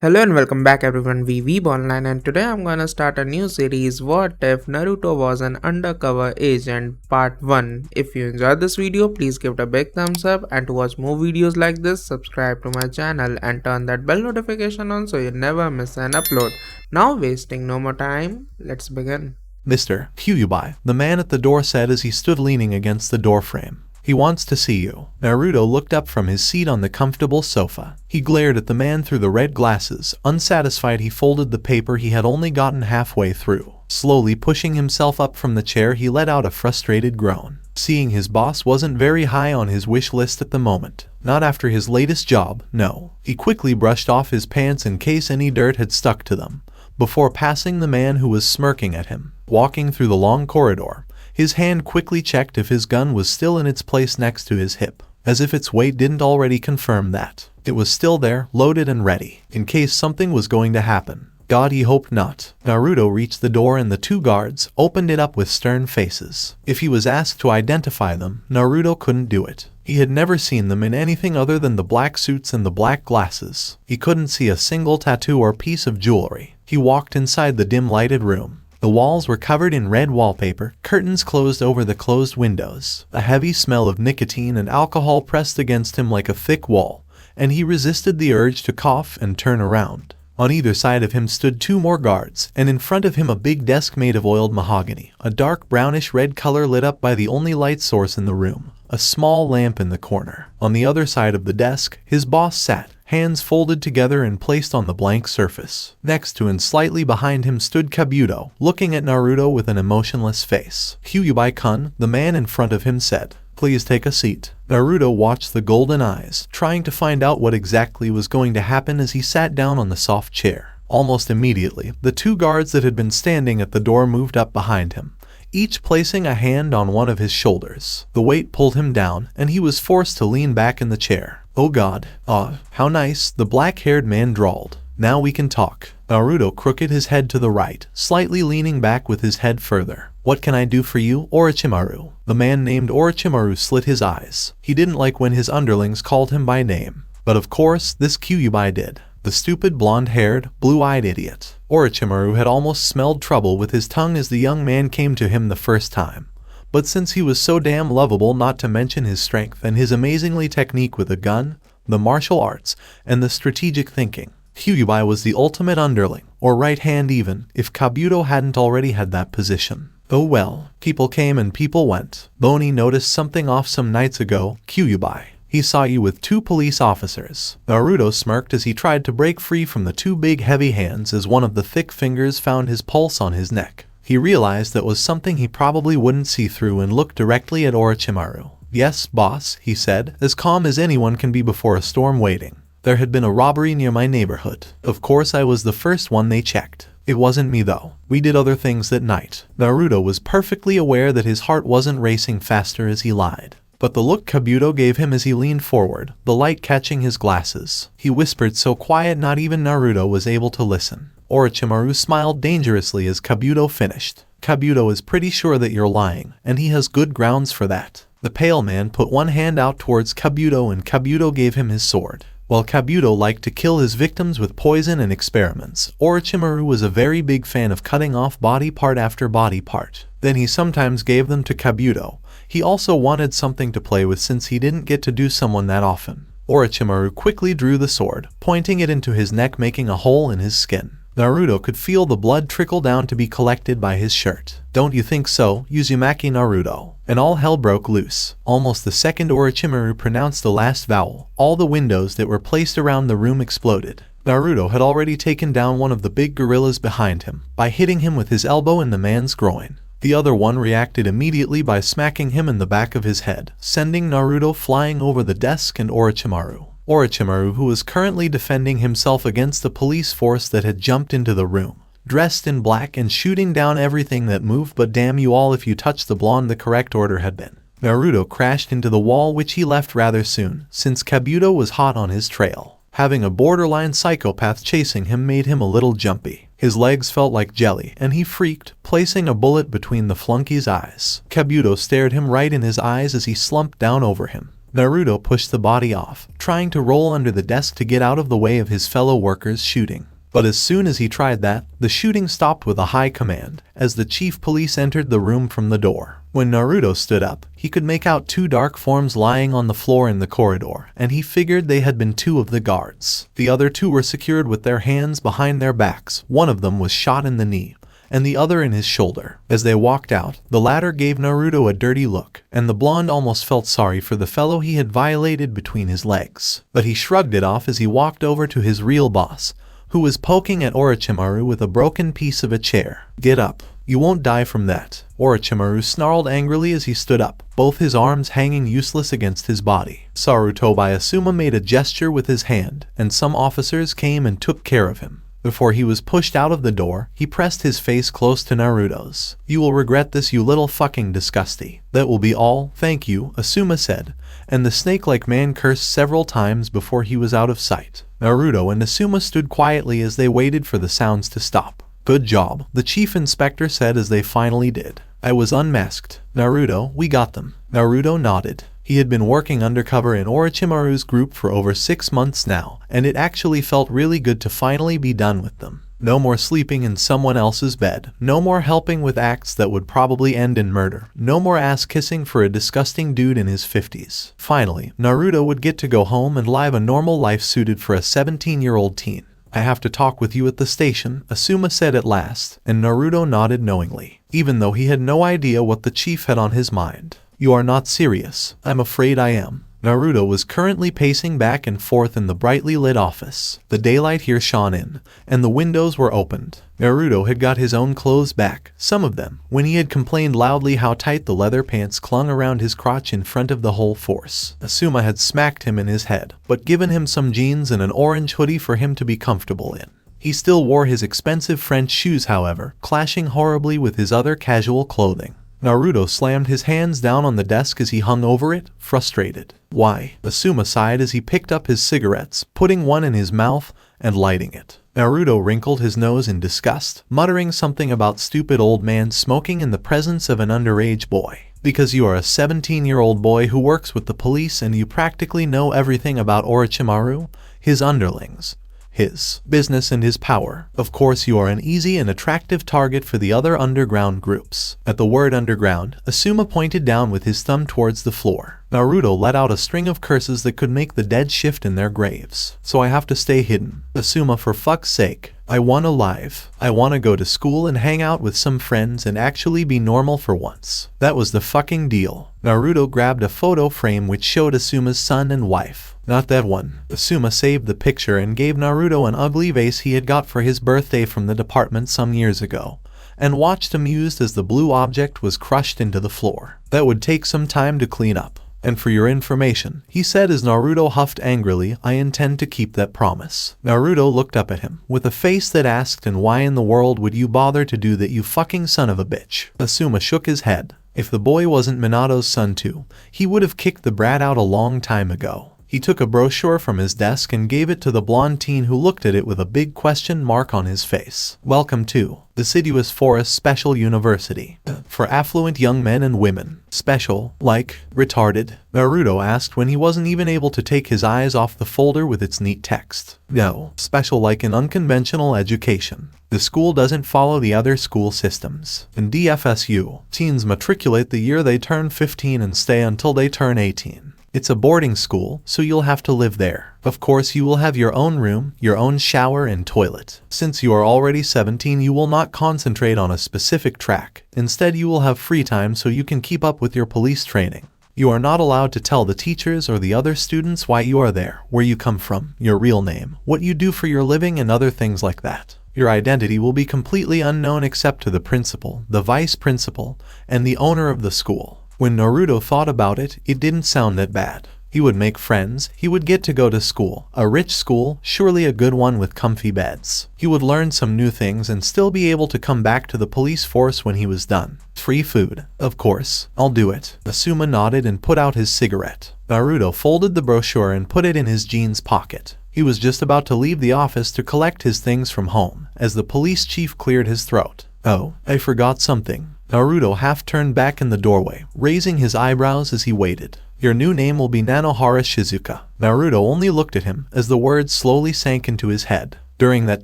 Hello and welcome back everyone, we Weeb Online, and today I'm gonna start a new series, What If Naruto Was an Undercover Agent Part 1. If you enjoyed this video, please give it a big thumbs up, and to watch more videos like this, subscribe to my channel and turn that bell notification on so you never miss an upload. Now wasting no more time, let's begin. Mr. Kyuubi, the man at the door said as he stood leaning against the doorframe. He wants to see you. Naruto looked up from his seat on the comfortable sofa. He glared at the man through the red glasses. Unsatisfied, he folded the paper he had only gotten halfway through. Slowly pushing himself up from the chair, he let out a frustrated groan. Seeing his boss wasn't very high on his wish list at the moment. Not after his latest job, no. He quickly brushed off his pants in case any dirt had stuck to them, before passing the man who was smirking at him. Walking through the long corridor, his hand quickly checked if his gun was still in its place next to his hip, as if its weight didn't already confirm that. It was still there, loaded and ready, in case something was going to happen. God, he hoped not. Naruto reached the door and the two guards opened it up with stern faces. If he was asked to identify them, Naruto couldn't do it. He had never seen them in anything other than the black suits and the black glasses. He couldn't see a single tattoo or piece of jewelry. He walked inside the dim lighted room. The walls were covered in red wallpaper, curtains closed over the closed windows. A heavy smell of nicotine and alcohol pressed against him like a thick wall, and he resisted the urge to cough and turn around. On either side of him stood two more guards, and in front of him a big desk made of oiled mahogany, a dark brownish red color lit up by the only light source in the room, a small lamp in the corner. On the other side of the desk, his boss sat, hands folded together and placed on the blank surface. Next to and slightly behind him stood Kabuto, looking at Naruto with an emotionless face. Kyuubi-kun, the man in front of him, said, "Please take a seat." Naruto watched the golden eyes, trying to find out what exactly was going to happen as he sat down on the soft chair. Almost immediately, the two guards that had been standing at the door moved up behind him, each placing a hand on one of his shoulders. The weight pulled him down, and he was forced to lean back in the chair. "Oh God, how nice," the black-haired man drawled. "Now we can talk." Naruto crooked his head to the right, slightly leaning back with his head further. "What can I do for you, Orochimaru?" The man named Orochimaru slit his eyes. He didn't like when his underlings called him by name. But of course, this Kyuubi did. The stupid blonde-haired, blue-eyed idiot. Orochimaru had almost smelled trouble with his tongue as the young man came to him the first time. But since he was so damn lovable, not to mention his strength and his amazingly technique with a gun, the martial arts, and the strategic thinking, Kyuubi was the ultimate underling, or right hand even, if Kabuto hadn't already had that position. Oh well, people came and people went. Bony noticed something off some nights ago. "Kyuubi, he saw you with two police officers." Naruto smirked as he tried to break free from the two big heavy hands as one of the thick fingers found his pulse on his neck. He realized that was something he probably wouldn't see through and looked directly at Orochimaru. "Yes, boss," he said, as calm as anyone can be before a storm waiting. "There had been a robbery near my neighborhood. Of course I was the first one they checked. It wasn't me though. We did other things that night." Naruto was perfectly aware that his heart wasn't racing faster as he lied. But the look Kabuto gave him as he leaned forward, the light catching his glasses. He whispered so quiet not even Naruto was able to listen. Orochimaru smiled dangerously as Kabuto finished. "Kabuto is pretty sure that you're lying, and he has good grounds for that." The pale man put one hand out towards Kabuto and Kabuto gave him his sword. While Kabuto liked to kill his victims with poison and experiments, Orochimaru was a very big fan of cutting off body part after body part. Then he sometimes gave them to Kabuto. He also wanted something to play with since he didn't get to do someone that often. Orochimaru quickly drew the sword, pointing it into his neck, making a hole in his skin. Naruto could feel the blood trickle down to be collected by his shirt. "Don't you think so, Uzumaki Naruto?" And all hell broke loose. Almost the second Orochimaru pronounced the last vowel, all the windows that were placed around the room exploded. Naruto had already taken down one of the big gorillas behind him by hitting him with his elbow in the man's groin. The other one reacted immediately by smacking him in the back of his head, sending Naruto flying over the desk and Orochimaru. Orochimaru, who was currently defending himself against the police force that had jumped into the room, dressed in black and shooting down everything that moved. But damn you all if you touch the blonde, the correct order had been. Naruto crashed into the wall, which he left rather soon, since Kabuto was hot on his trail. Having a borderline psychopath chasing him made him a little jumpy. His legs felt like jelly, and he freaked, placing a bullet between the flunky's eyes. Kabuto stared him right in his eyes as he slumped down over him. Naruto pushed the body off, trying to roll under the desk to get out of the way of his fellow workers shooting. But as soon as he tried that, the shooting stopped with a high command, as the chief police entered the room from the door. When Naruto stood up, he could make out two dark forms lying on the floor in the corridor, and he figured they had been two of the guards. The other two were secured with their hands behind their backs. One of them was shot in the knee, and the other in his shoulder. As they walked out, the latter gave Naruto a dirty look, and the blonde almost felt sorry for the fellow he had violated between his legs. But he shrugged it off as he walked over to his real boss, who was poking at Orochimaru with a broken piece of a chair. "Get up. You won't die from that." Orochimaru snarled angrily as he stood up, both his arms hanging useless against his body. Sarutobi Asuma made a gesture with his hand, and some officers came and took care of him. Before he was pushed out of the door, he pressed his face close to Naruto's. "You will regret this, you little fucking disgusty." "That will be all, thank you," Asuma said, and the snake-like man cursed several times before he was out of sight. Naruto and Asuma stood quietly as they waited for the sounds to stop. "Good job," the chief inspector said as they finally did. "I was unmasked. Naruto, we got them." Naruto nodded. He had been working undercover in Orochimaru's group for over 6 months now, and it actually felt really good to finally be done with them. No more sleeping in someone else's bed, no more helping with acts that would probably end in murder, no more ass-kissing for a disgusting dude in his 50s. Finally, Naruto would get to go home and live a normal life suited for a 17-year-old teen. "I have to talk with you at the station," Asuma said at last, and Naruto nodded knowingly, even though he had no idea what the chief had on his mind. "You are not serious." "I'm afraid I am." Naruto was currently pacing back and forth in the brightly lit office. The daylight here shone in, and the windows were opened. Naruto had got his own clothes back, some of them, when he had complained loudly how tight the leather pants clung around his crotch in front of the whole force. Asuma had smacked him in his head, but given him some jeans and an orange hoodie for him to be comfortable in. He still wore his expensive French shoes, however, clashing horribly with his other casual clothing. Naruto slammed his hands down on the desk as he hung over it, frustrated. "Why?" Asuma sighed as he picked up his cigarettes, putting one in his mouth and lighting it. Naruto wrinkled his nose in disgust, muttering something about stupid old man smoking in the presence of an underage boy. "Because you are a 17-year-old boy who works with the police and you practically know everything about Orochimaru, his underlings, his business and his power. Of course you are an easy and attractive target for the other underground groups." At the word underground, Asuma pointed down with his thumb towards the floor. Naruto let out a string of curses that could make the dead shift in their graves. "So I have to stay hidden. Asuma, for fuck's sake. I want to live. I want to go to school and hang out with some friends and actually be normal for once." That was the fucking deal. Naruto grabbed a photo frame which showed Asuma's son and wife. "Not that one." Asuma saved the picture and gave Naruto an ugly vase he had got for his birthday from the department some years ago, and watched amused as the blue object was crushed into the floor. "That would take some time to clean up. And for your information," he said as Naruto huffed angrily, "I intend to keep that promise." Naruto looked up at him, with a face that asked, "And why in the world would you bother to do that, you fucking son of a bitch?" Asuma shook his head. If the boy wasn't Minato's son too, he would have kicked the brat out a long time ago. He took a brochure from his desk and gave it to the blonde teen who looked at it with a big question mark on his face. "Welcome to Deciduous Forest Special University. For affluent young men and women." "Special, like, retarded?" Naruto asked when he wasn't even able to take his eyes off the folder with its neat text. "No, special like an unconventional education. The school doesn't follow the other school systems. In DFSU, teens matriculate the year they turn 15 and stay until they turn 18. It's a boarding school, so you'll have to live there. Of course you will have your own room, your own shower and toilet. Since you are already 17, you will not concentrate on a specific track. Instead you will have free time so you can keep up with your police training. You are not allowed to tell the teachers or the other students why you are there, where you come from, your real name, what you do for your living and other things like that. Your identity will be completely unknown except to the principal, the vice principal, and the owner of the school." When Naruto thought about it, it didn't sound that bad. He would make friends, he would get to go to school, a rich school, surely a good one with comfy beds. He would learn some new things and still be able to come back to the police force when he was done. Free food. Of course, I'll do it. Asuma nodded and put out his cigarette. Naruto folded the brochure and put it in his jeans pocket. He was just about to leave the office to collect his things from home, as the police chief cleared his throat. "Oh, I forgot something." Naruto half turned back in the doorway, raising his eyebrows as he waited. Your new name will be Nanohara Shizuka. Naruto only looked at him as the words slowly sank into his head. During that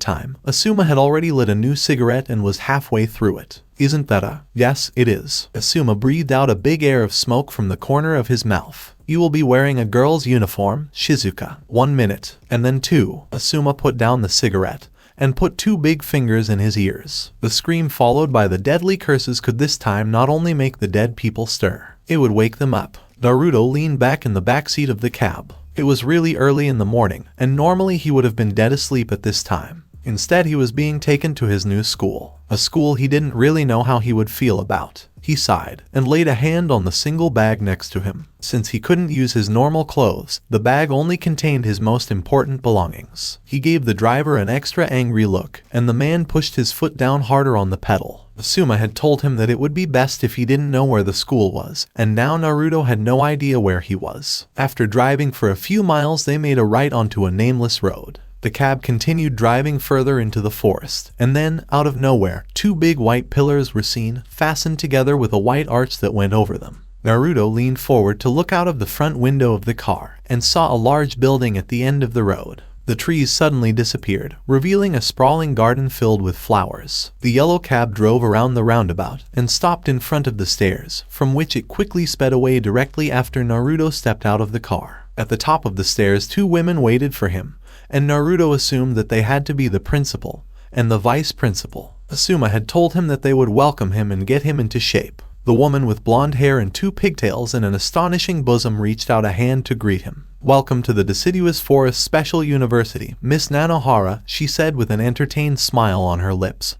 time, Asuma had already lit a new cigarette and was halfway through it. Isn't that a... Yes, it is. Asuma breathed out a big air of smoke from the corner of his mouth. You will be wearing a girl's uniform, Shizuka. 1 minute. And then 2. Asuma put down the cigarette and put 2 big fingers in his ears. The scream followed by the deadly curses could this time not only make the dead people stir, it would wake them up. Naruto leaned back in the back seat of the cab. It was really early in the morning, and normally he would have been dead asleep at this time. Instead, he was being taken to his new school, a school he didn't really know how he would feel about. He sighed and laid a hand on the single bag next to him. Since he couldn't use his normal clothes, the bag only contained his most important belongings. He gave the driver an extra angry look, and the man pushed his foot down harder on the pedal. Asuma had told him that it would be best if he didn't know where the school was, and now Naruto had no idea where he was. After driving for a few miles, they made a right onto a nameless road. The cab continued driving further into the forest, and then, out of nowhere, 2 big white pillars were seen, fastened together with a white arch that went over them. Naruto leaned forward to look out of the front window of the car, and saw a large building at the end of the road. The trees suddenly disappeared, revealing a sprawling garden filled with flowers. The yellow cab drove around the roundabout and stopped in front of the stairs, from which it quickly sped away directly after Naruto stepped out of the car. At the top of the stairs, 2 women waited for him, and Naruto assumed that they had to be the principal and the vice principal. Asuma had told him that they would welcome him and get him into shape. The woman with blonde hair and 2 pigtails and an astonishing bosom reached out a hand to greet him. "Welcome to the Deciduous Forest Special University, Miss Nanohara," she said with an entertained smile on her lips,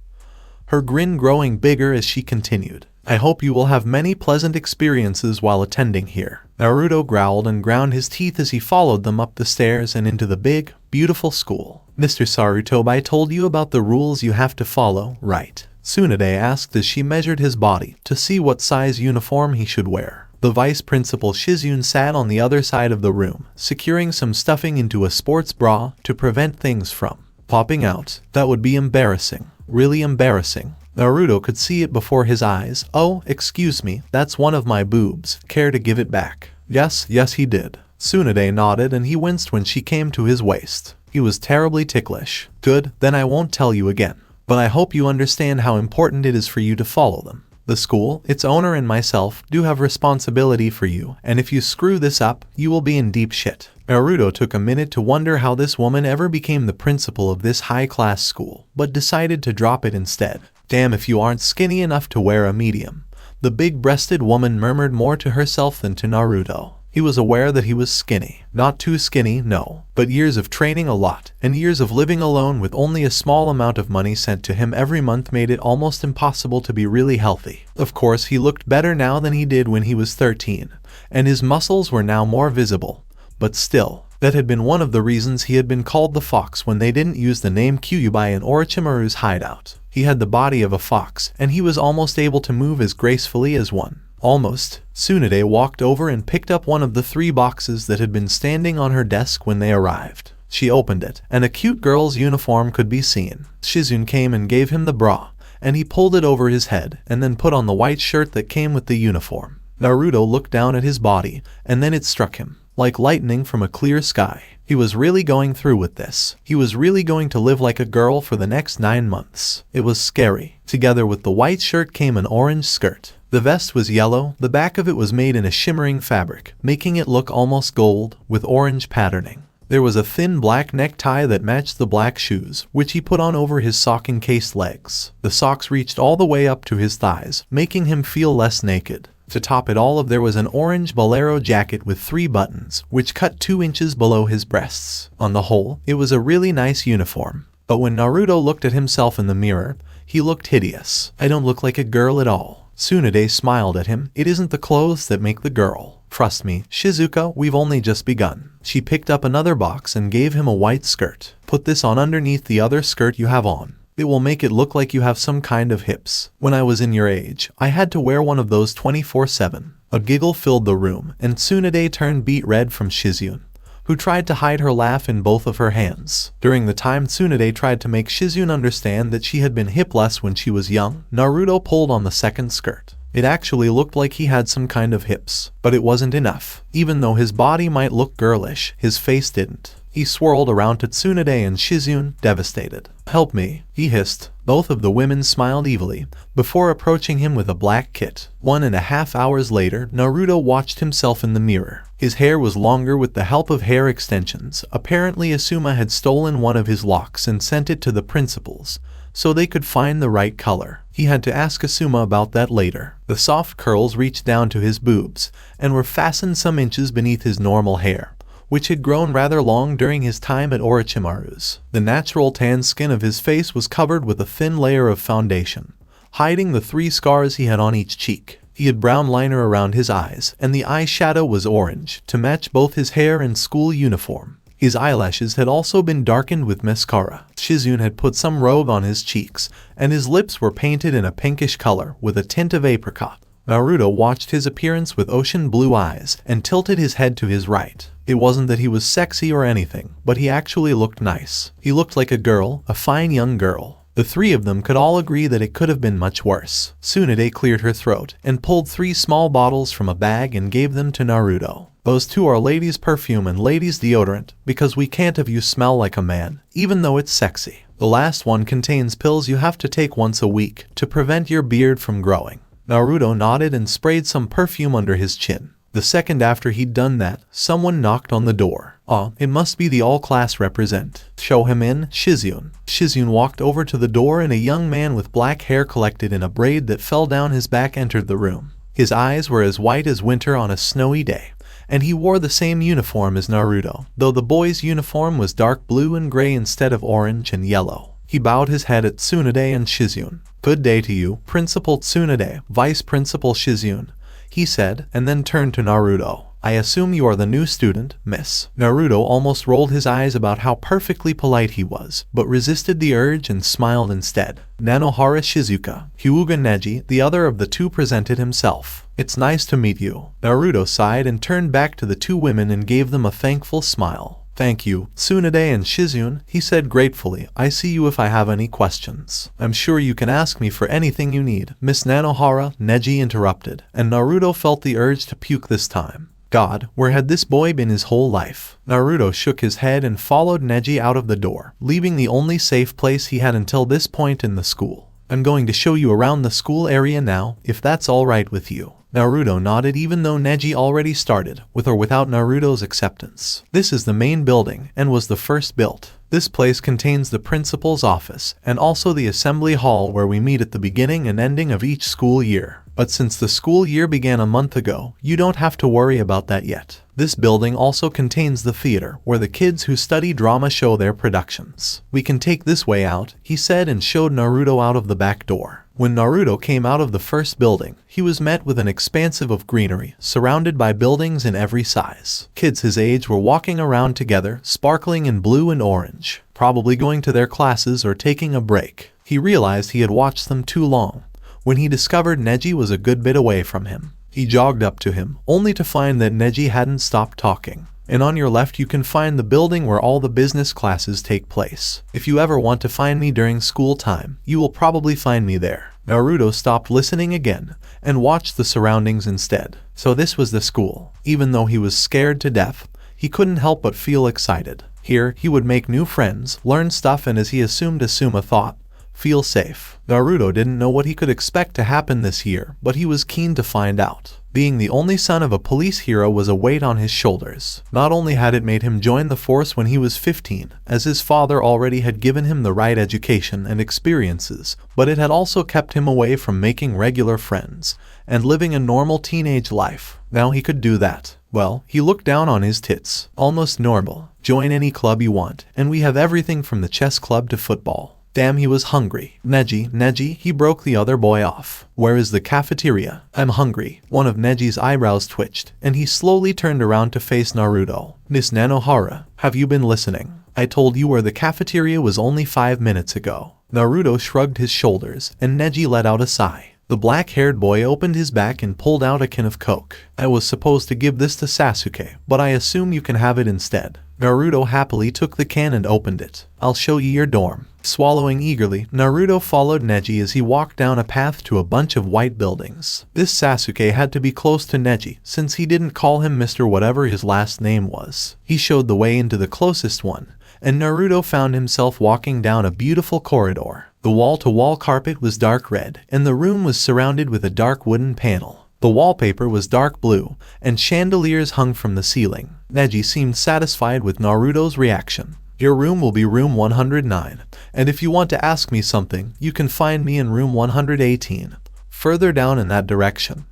her grin growing bigger as she continued. "I hope you will have many pleasant experiences while attending here." Naruto growled and ground his teeth as he followed them up the stairs and into the big, beautiful school. "Mr. Sarutobi told you about the rules you have to follow, right?" Tsunade asked as she measured his body to see what size uniform he should wear. The vice principal Shizune sat on the other side of the room, securing some stuffing into a sports bra to prevent things from popping out. That would be embarrassing. Really embarrassing. Naruto could see it before his eyes. "Oh, excuse me, that's one of my boobs. Care to give it back?" Yes, he did. Tsunade nodded and he winced when she came to his waist. He was terribly ticklish. "Good, then I won't tell you again. But I hope you understand how important it is for you to follow them. The school, its owner and myself, do have responsibility for you, and if you screw this up, you will be in deep shit." Naruto took a minute to wonder how this woman ever became the principal of this high-class school, but decided to drop it instead. "Damn if you aren't skinny enough to wear a medium." The big-breasted woman murmured more to herself than to Naruto. He was aware that he was skinny. Not too skinny, no, but years of training a lot, and years of living alone with only a small amount of money sent to him every month made it almost impossible to be really healthy. Of course, he looked better now than he did when he was 13, and his muscles were now more visible. But still, that had been one of the reasons he had been called the Fox when they didn't use the name Kyuubi in Orochimaru's hideout. He had the body of a fox, and he was almost able to move as gracefully as one. Almost. Tsunade walked over and picked up one of the 3 boxes that had been standing on her desk when they arrived. She opened it, and a cute girl's uniform could be seen. Shizune came and gave him the bra, and he pulled it over his head, and then put on the white shirt that came with the uniform. Naruto looked down at his body, and then it struck him. Like lightning from a clear sky. He was really going through with this. He was really going to live like a girl for the next 9 months. It was scary. Together with the white shirt came an orange skirt. The vest was yellow, the back of it was made in a shimmering fabric, making it look almost gold, with orange patterning. There was a thin black necktie that matched the black shoes, which he put on over his sock-encased legs. The socks reached all the way up to his thighs, making him feel less naked. To top it all there was an orange bolero jacket with 3 buttons, which cut 2 inches below his breasts. On the whole, it was a really nice uniform. But when Naruto looked at himself in the mirror, he looked hideous. "I don't look like a girl at all." Tsunade smiled at him. "It isn't the clothes that make the girl. Trust me, Shizuka, we've only just begun." She picked up another box and gave him a white skirt. "Put this on underneath the other skirt you have on. It will make it look like you have some kind of hips. When I was in your age, I had to wear one of those 24/7. A giggle filled the room, and Tsunade turned beet red from Shizune, who tried to hide her laugh in both of her hands. During the time Tsunade tried to make Shizune understand that she had been hipless when she was young, Naruto pulled on the second skirt. It actually looked like he had some kind of hips. But it wasn't enough. Even though his body might look girlish, his face didn't. He swirled around to Tsunade and Shizune, devastated. "Help me," he hissed. Both of the women smiled evilly, before approaching him with a black kit. 1.5 hours later, Naruto watched himself in the mirror. His hair was longer with the help of hair extensions. Apparently Asuma had stolen one of his locks and sent it to the principals, so they could find the right color. He had to ask Asuma about that later. The soft curls reached down to his boobs, and were fastened some inches beneath his normal hair, which had grown rather long during his time at Orochimaru's. The natural tan skin of his face was covered with a thin layer of foundation, hiding the 3 scars he had on each cheek. He had brown liner around his eyes, and the eyeshadow was orange, to match both his hair and school uniform. His eyelashes had also been darkened with mascara. Shizune had put some rogue on his cheeks, and his lips were painted in a pinkish color with a tint of apricot. Naruto watched his appearance with ocean blue eyes and tilted his head to his right. It wasn't that he was sexy or anything, but he actually looked nice. He looked like a girl, a fine young girl. The 3 of them could all agree that it could have been much worse. Tsunade cleared her throat and pulled 3 small bottles from a bag and gave them to Naruto. "Those 2 are ladies' perfume and ladies' deodorant, because we can't have you smell like a man, even though it's sexy. The last one contains pills you have to take once a week to prevent your beard from growing." Naruto nodded and sprayed some perfume under his chin. The second after he'd done that, someone knocked on the door. It must be the all-class represent. "Show him in, Shizune." Shizune walked over to the door and a young man with black hair collected in a braid that fell down his back entered the room. His eyes were as white as winter on a snowy day, and he wore the same uniform as Naruto, though the boy's uniform was dark blue and gray instead of orange and yellow. He bowed his head at Tsunade and Shizune. "Good day to you, Principal Tsunade, Vice Principal Shizune," he said, and then turned to Naruto. "I assume you are the new student, miss." Naruto almost rolled his eyes about how perfectly polite he was, but resisted the urge and smiled instead. Nanohara Shizuka, Hyuga Neji, the other of the 2, presented himself. "It's nice to meet you." Naruto sighed and turned back to the 2 women and gave them a thankful smile. "Thank you, Tsunade and Shizune," he said gratefully. "I see you if I have any questions." "I'm sure you can ask me for anything you need, Miss Nanohara," Neji interrupted, and Naruto felt the urge to puke this time. God, where had this boy been his whole life? Naruto shook his head and followed Neji out of the door, leaving the only safe place he had until this point in the school. "I'm going to show you around the school area now, if that's alright with you." Naruto nodded even though Neji already started, with or without Naruto's acceptance. This is the main building, and was the first built. This place contains the principal's office, and also the assembly hall where we meet at the beginning and ending of each school year. But since the school year began a month ago, you don't have to worry about that yet. This building also contains the theater, where the kids who study drama show their productions. "We can take this way out," he said and showed Naruto out of the back door. When Naruto came out of the first building, he was met with an expanse of greenery, surrounded by buildings in every size. Kids his age were walking around together, sparkling in blue and orange, probably going to their classes or taking a break. He realized he had watched them too long, when he discovered Neji was a good bit away from him. He jogged up to him, only to find that Neji hadn't stopped talking. "And on your left you can find the building where all the business classes take place. If you ever want to find me during school time, you will probably find me there." Naruto stopped listening again, and watched the surroundings instead. So this was the school. Even though he was scared to death, he couldn't help but feel excited. Here, he would make new friends, learn stuff, and as he assumed Asuma thought, feel safe. Naruto didn't know what he could expect to happen this year, but he was keen to find out. Being the only son of a police hero was a weight on his shoulders. Not only had it made him join the force when he was 15, as his father already had given him the right education and experiences, but it had also kept him away from making regular friends and living a normal teenage life. Now he could do that. Well, he looked down on his tits. "Almost normal. Join any club you want, and we have everything from the chess club to football." Damn, he was hungry. Neji, he broke the other boy off. "Where is the cafeteria? I'm hungry." One of Neji's eyebrows twitched, and he slowly turned around to face Naruto. "Miss Nanohara, have you been listening? I told you where the cafeteria was only 5 minutes ago." Naruto shrugged his shoulders, and Neji let out a sigh. The black-haired boy opened his back and pulled out a can of Coke. "I was supposed to give this to Sasuke, but I assume you can have it instead." Naruto happily took the can and opened it. "I'll show you your dorm." Swallowing eagerly, Naruto followed Neji as he walked down a path to a bunch of white buildings. This Sasuke had to be close to Neji, since he didn't call him Mr. whatever his last name was. He showed the way into the closest one, and Naruto found himself walking down a beautiful corridor. The wall-to-wall carpet was dark red, and the room was surrounded with a dark wooden panel. The wallpaper was dark blue, and chandeliers hung from the ceiling. Neji seemed satisfied with Naruto's reaction. Your room will be room 109, and if you want to ask me something, you can find me in room 118, further down in that direction,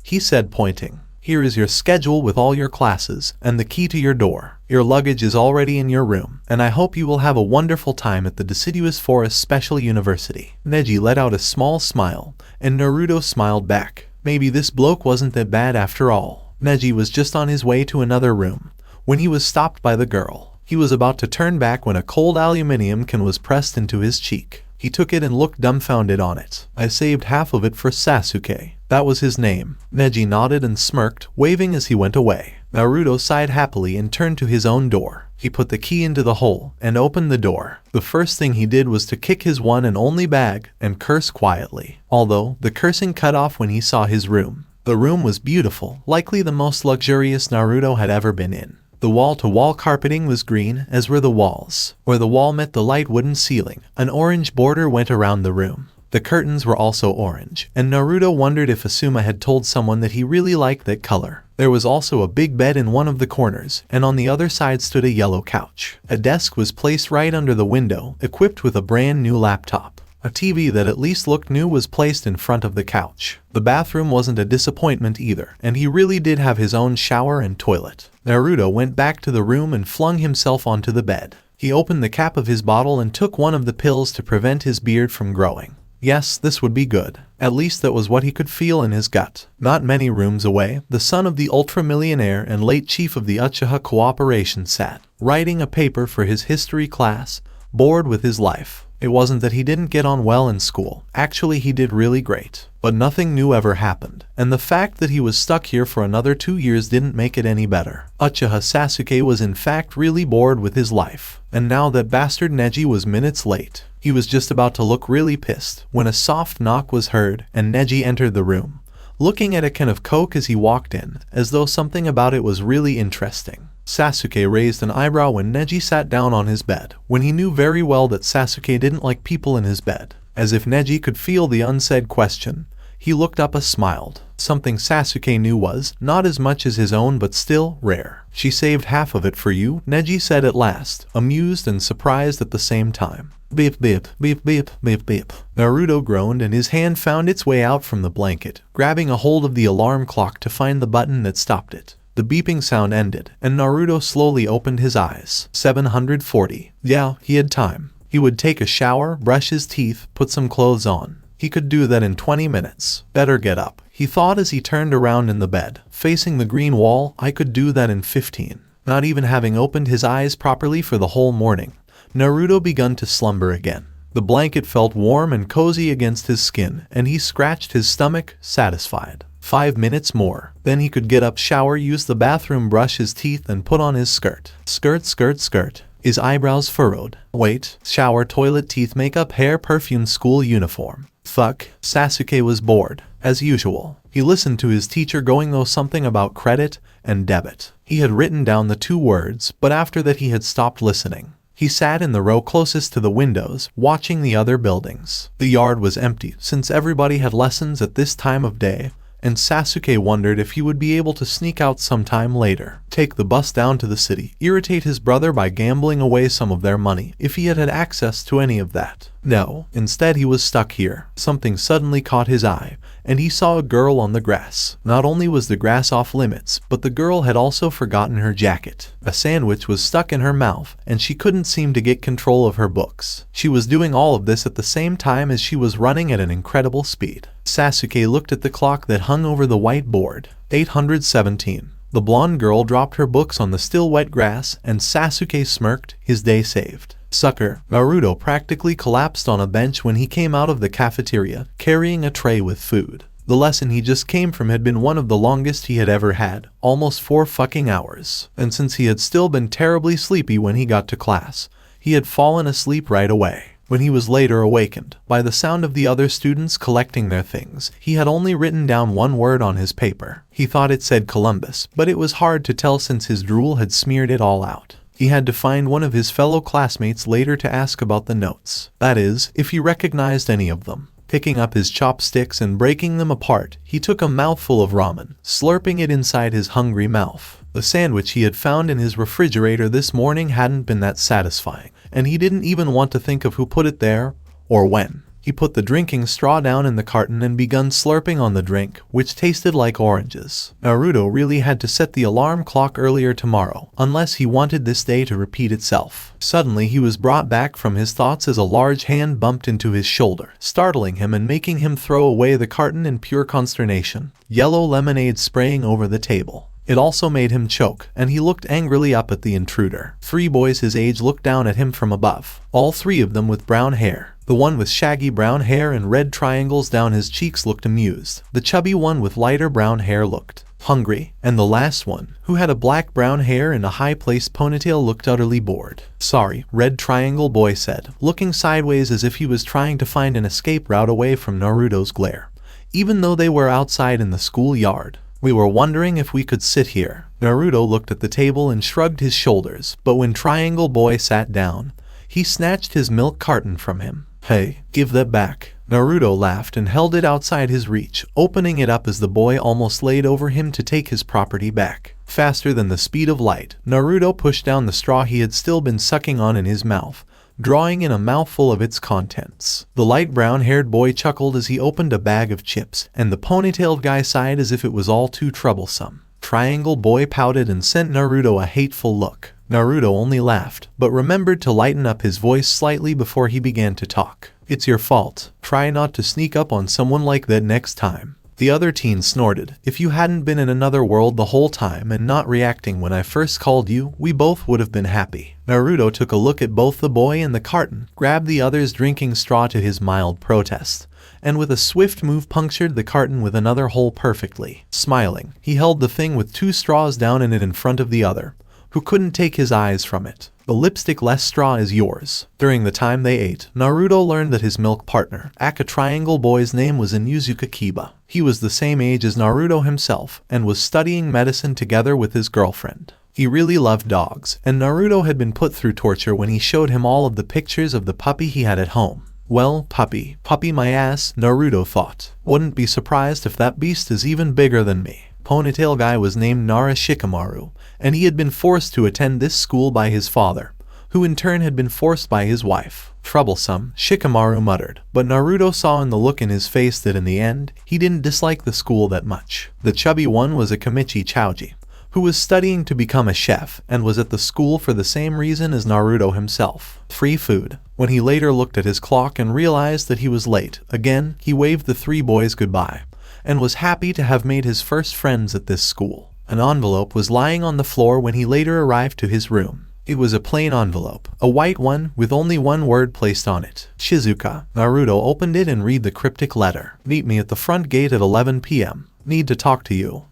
he said, pointing. Here is your schedule with all your classes, and the key to your door. Your luggage is already in your room, and I hope you will have a wonderful time at the Deciduous Forest Special University. Neji let out a small smile, and Naruto smiled back. Maybe this bloke wasn't that bad after all. Neji was just on his way to another room, when he was stopped by the girl. He was about to turn back when a cold aluminium can was pressed into his cheek. He took it and looked dumbfounded on it. I saved half of it for Sasuke. That was his name. Neji nodded and smirked, waving as he went away. Naruto sighed happily and turned to his own door. He put the key into the hole and opened the door. The first thing he did was to kick his one and only bag and curse quietly. Although, the cursing cut off when he saw his room. The room was beautiful, likely the most luxurious Naruto had ever been in. The wall-to-wall carpeting was green, as were the walls. Where the wall met the light wooden ceiling, an orange border went around the room. The curtains were also orange, and Naruto wondered if Asuma had told someone that he really liked that color. There was also a big bed in one of the corners, and on the other side stood a yellow couch. A desk was placed right under the window, equipped with a brand new laptop. A TV that at least looked new was placed in front of the couch. The bathroom wasn't a disappointment either, and he really did have his own shower and toilet. Naruto went back to the room and flung himself onto the bed. He opened the cap of his bottle and took one of the pills to prevent his beard from growing. Yes, this would be good. At least that was what he could feel in his gut. Not many rooms away, the son of the ultra-millionaire and late chief of the Uchiha Cooperation sat, writing a paper for his history class, bored with his life. It wasn't that he didn't get on well in school. Actually, he did really great. But nothing new ever happened, and the fact that he was stuck here for another 2 years didn't make it any better. Uchiha Sasuke was in fact really bored with his life, and now that bastard Neji was minutes late. He was just about to look really pissed when a soft knock was heard and Neji entered the room, looking at a can of Coke as he walked in, as though something about it was really interesting. Sasuke raised an eyebrow when Neji sat down on his bed, when he knew very well that Sasuke didn't like people in his bed. As if Neji could feel the unsaid question, he looked up and smiled. Something Sasuke knew was, not as much as his own but still, rare. She saved half of it for you, Neji said at last, amused and surprised at the same time. Beep beep, beep beep, beep beep. Naruto groaned and his hand found its way out from the blanket, grabbing a hold of the alarm clock to find the button that stopped it. The beeping sound ended, and Naruto slowly opened his eyes. 740. Yeah, he had time. He would take a shower, brush his teeth, put some clothes on. He could do that in 20 minutes. Better get up, he thought as he turned around in the bed. Facing the green wall, I could do that in 15. Not even having opened his eyes properly for the whole morning, Naruto began to slumber again. The blanket felt warm and cozy against his skin, and he scratched his stomach, satisfied. 5 minutes more. Then he could get up, shower, use the bathroom, brush his teeth, and put on his skirt. Skirt, skirt, skirt. His eyebrows furrowed. Wait. Shower, toilet, teeth, makeup, hair, perfume, school uniform. Fuck. Sasuke was bored. As usual. He listened to his teacher going though something about credit and debit. He had written down the 2 words, but after that he had stopped listening. He sat in the row closest to the windows, watching the other buildings. The yard was empty, since everybody had lessons at this time of day, and Sasuke wondered if he would be able to sneak out sometime later. Take the bus down to the city, irritate his brother by gambling away some of their money, if he had had access to any of that. No, instead he was stuck here. Something suddenly caught his eye, and he saw a girl on the grass. Not only was the grass off limits, but the girl had also forgotten her jacket. A sandwich was stuck in her mouth, and she couldn't seem to get control of her books. She was doing all of this at the same time as she was running at an incredible speed. Sasuke looked at the clock that hung over the white board. 817. The blonde girl dropped her books on the still wet grass, and Sasuke smirked, his day saved. Sucker. Naruto practically collapsed on a bench when he came out of the cafeteria, carrying a tray with food. The lesson he just came from had been one of the longest he had ever had, almost 4 fucking hours. And since he had still been terribly sleepy when he got to class, he had fallen asleep right away. When he was later awakened by the sound of the other students collecting their things, he had only written down one word on his paper. He thought it said Columbus, but it was hard to tell since his drool had smeared it all out. He had to find one of his fellow classmates later to ask about the notes. That is, if he recognized any of them. Picking up his chopsticks and breaking them apart, he took a mouthful of ramen, slurping it inside his hungry mouth. The sandwich he had found in his refrigerator this morning hadn't been that satisfying, and he didn't even want to think of who put it there, or when. He put the drinking straw down in the carton and begun slurping on the drink, which tasted like oranges. Naruto really had to set the alarm clock earlier tomorrow, unless he wanted this day to repeat itself. Suddenly he was brought back from his thoughts as a large hand bumped into his shoulder, startling him and making him throw away the carton in pure consternation. Yellow lemonade spraying over the table. It also made him choke, and he looked angrily up at the intruder. 3 boys his age looked down at him from above, all 3 of them with brown hair. The one with shaggy brown hair and red triangles down his cheeks looked amused. The chubby one with lighter brown hair looked hungry, and the last one, who had a black brown hair and a high-placed ponytail, looked utterly bored. "Sorry," Red Triangle Boy said, looking sideways as if he was trying to find an escape route away from Naruto's glare. Even though they were outside in the schoolyard, we were wondering if we could sit here. Naruto looked at the table and shrugged his shoulders, but when Triangle Boy sat down, he snatched his milk carton from him. "Hey, give that back." Naruto laughed and held it outside his reach, opening it up as the boy almost laid over him to take his property back. Faster than the speed of light, Naruto pushed down the straw he had still been sucking on in his mouth, drawing in a mouthful of its contents. The light brown-haired boy chuckled as he opened a bag of chips, and the ponytailed guy sighed as if it was all too troublesome. Triangle Boy pouted and sent Naruto a hateful look. Naruto only laughed, but remembered to lighten up his voice slightly before he began to talk. "It's your fault. Try not to sneak up on someone like that next time." The other teen snorted. "If you hadn't been in another world the whole time and not reacting when I first called you, we both would have been happy." Naruto took a look at both the boy and the carton, grabbed the other's drinking straw to his mild protest, and with a swift move punctured the carton with another hole perfectly. Smiling, he held the thing with 2 straws down in it in front of the other, who couldn't take his eyes from it. "The lipstick-less straw is yours." During the time they ate, Naruto learned that his milk partner, Aka Triangle Boy's name was Inuzuka Kiba. He was the same age as Naruto himself, and was studying medicine together with his girlfriend. He really loved dogs, and Naruto had been put through torture when he showed him all of the pictures of the puppy he had at home. "Well, puppy my ass," Naruto thought. "Wouldn't be surprised if that beast is even bigger than me." Ponytail guy was named Nara Shikamaru, and he had been forced to attend this school by his father, who in turn had been forced by his wife. "Troublesome," Shikamaru muttered, but Naruto saw in the look in his face that in the end, he didn't dislike the school that much. The chubby one was Akamichi Chouji, who was studying to become a chef and was at the school for the same reason as Naruto himself. Free food. When he later looked at his clock and realized that he was late, again, he waved the 3 boys goodbye, and was happy to have made his first friends at this school. An envelope was lying on the floor when he later arrived to his room. It was a plain envelope, a white one with only one word placed on it. Shizuka. Naruto opened it and read the cryptic letter. "Meet me at the front gate at 11 p.m. Need to talk to you."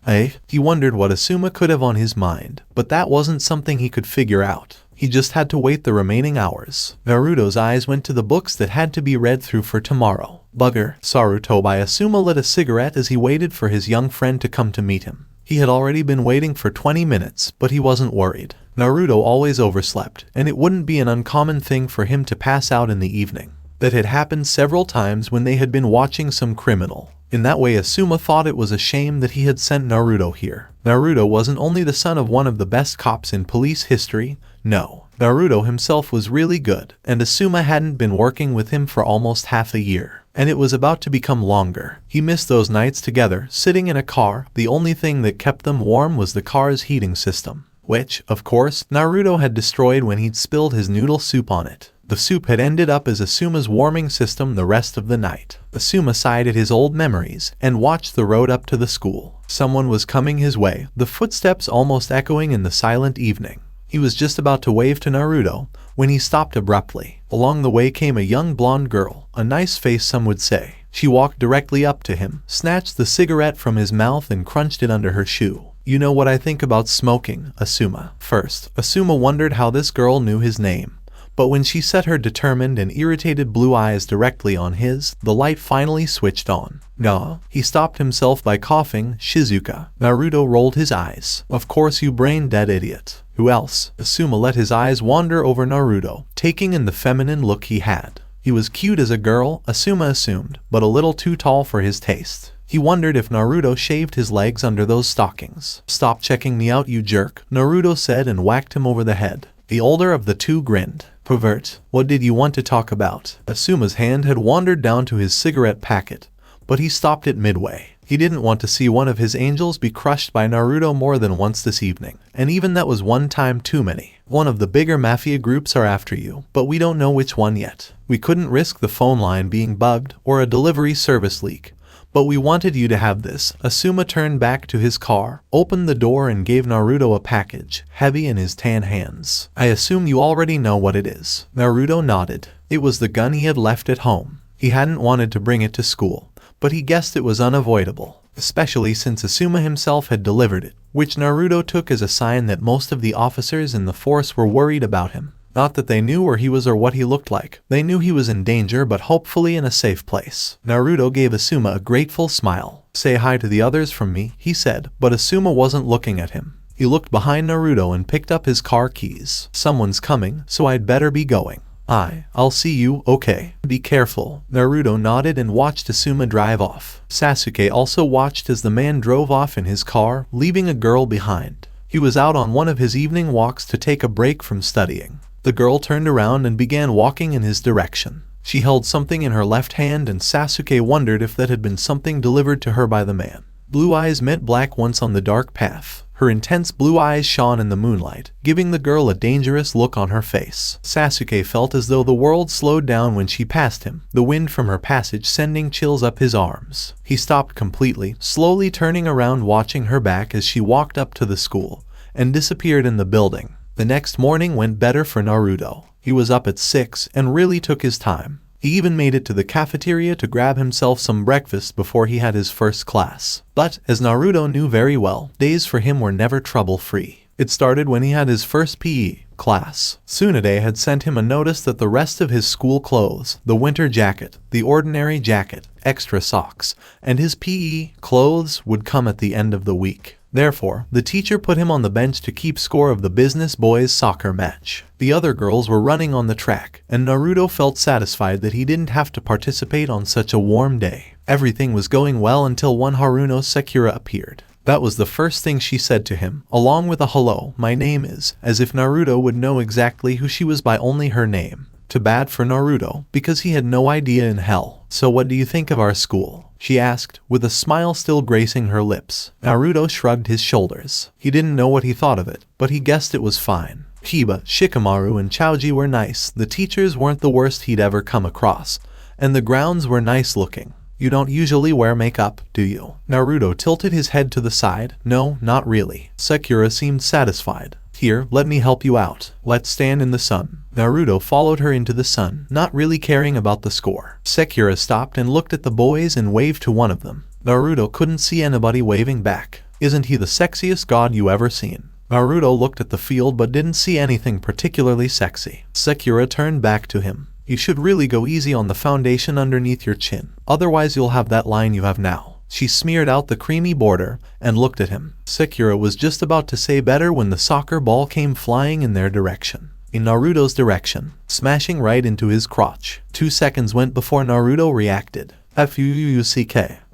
He wondered what Asuma could have on his mind, but that wasn't something he could figure out. He just had to wait the remaining hours. Naruto's eyes went to the books that had to be read through for tomorrow. Bugger. Sarutobi Asuma lit a cigarette as he waited for his young friend to come to meet him. He had already been waiting for 20 minutes, but he wasn't worried. Naruto always overslept, and it wouldn't be an uncommon thing for him to pass out in the evening. That had happened several times when they had been watching some criminal. In that way, Asuma thought it was a shame that he had sent Naruto here. Naruto wasn't only the son of one of the best cops in police history, no. Naruto himself was really good, and Asuma hadn't been working with him for almost half a year, and it was about to become longer. He missed those nights together, sitting in a car. The only thing that kept them warm was the car's heating system, which, of course, Naruto had destroyed when he'd spilled his noodle soup on it. The soup had ended up as Asuma's warming system the rest of the night. Asuma sighed at his old memories and watched the road up to the school. Someone was coming his way, the footsteps almost echoing in the silent evening. He was just about to wave to Naruto when he stopped abruptly. Along the way came a young blonde girl, a nice face some would say. She walked directly up to him, snatched the cigarette from his mouth and crunched it under her shoe. "You know what I think about smoking, Asuma." First, Asuma wondered how this girl knew his name, But when she set her determined and irritated blue eyes directly on his, the light finally switched on. Gah. He stopped himself by coughing. Shizuka. Naruto rolled his eyes. Of course, you brain-dead idiot. Who else? Asuma let his eyes wander over Naruto, taking in the feminine look he had. He was cute as a girl, Asuma assumed, but a little too tall for his taste. He wondered if Naruto shaved his legs under those stockings. Stop checking me out, you jerk, Naruto said and whacked him over the head. The older of the two grinned. Pervert, what did you want to talk about? Asuma's hand had wandered down to his cigarette packet, but he stopped it midway. He didn't want to see one of his angels be crushed by Naruto more than once this evening, and even that was one time too many. One of the bigger mafia groups are after you, but we don't know which one yet. We couldn't risk the phone line being bugged or a delivery service leak, but we wanted you to have this. Asuma turned back to his car, opened the door and gave Naruto a package, heavy in his tan hands. I assume you already know what it is. Naruto nodded. It was the gun he had left at home. He hadn't wanted to bring it to school, but he guessed it was unavoidable, especially since Asuma himself had delivered it, which Naruto took as a sign that most of the officers in the force were worried about him. Not that they knew where he was or what he looked like. They knew he was in danger, but hopefully in a safe place. Naruto gave Asuma a grateful smile. Say hi to the others from me, he said, but Asuma wasn't looking at him. He looked behind Naruto and picked up his car keys. Someone's coming, so I'd better be going. I'll see you, okay? Be careful. Naruto nodded and watched Asuma drive off. Sasuke also watched as the man drove off in his car, leaving a girl behind. He was out on one of his evening walks to take a break from studying. The girl turned around and began walking in his direction. She held something in her left hand and Sasuke wondered if that had been something delivered to her by the man. Blue eyes met black once on the dark path. Her intense blue eyes shone in the moonlight, giving the girl a dangerous look on her face. Sasuke felt as though the world slowed down when she passed him, the wind from her passage sending chills up his arms. He stopped completely, slowly turning around watching her back as she walked up to the school, and disappeared in the building. The next morning went better for Naruto. He was up at 6 and really took his time. He even made it to the cafeteria to grab himself some breakfast before he had his first class. But, as Naruto knew very well, days for him were never trouble-free. It started when he had his first PE class. Tsunade had sent him a notice that the rest of his school clothes, the winter jacket, the ordinary jacket, extra socks, and his PE clothes would come at the end of the week. Therefore, the teacher put him on the bench to keep score of the business boys' soccer match. The other girls were running on the track, and Naruto felt satisfied that he didn't have to participate on such a warm day. Everything was going well until one Haruno Sakura appeared. That was the first thing she said to him, along with a hello, my name is, as if Naruto would know exactly who she was by only her name. Too bad for Naruto, because he had no idea in hell. So what do you think of our school? She asked, with a smile still gracing her lips. Naruto shrugged his shoulders. He didn't know what he thought of it, but he guessed it was fine. Hiba, Shikamaru and Chaoji were nice, the teachers weren't the worst he'd ever come across, and the grounds were nice looking. You don't usually wear makeup, do you? Naruto tilted his head to the side. No, not really. Sakura seemed satisfied. Here, let me help you out. Let's stand in the sun. Naruto followed her into the sun, not really caring about the score. Sakura stopped and looked at the boys and waved to one of them. Naruto couldn't see anybody waving back. Isn't he the sexiest god you ever seen? Naruto looked at the field but didn't see anything particularly sexy. Sakura turned back to him. You should really go easy on the foundation underneath your chin, otherwise you'll have that line you have now. She smeared out the creamy border and looked at him. Sakura was just about to say better when the soccer ball came flying in their direction. In Naruto's direction, smashing right into his crotch. 2 seconds went before Naruto reacted. Fuck.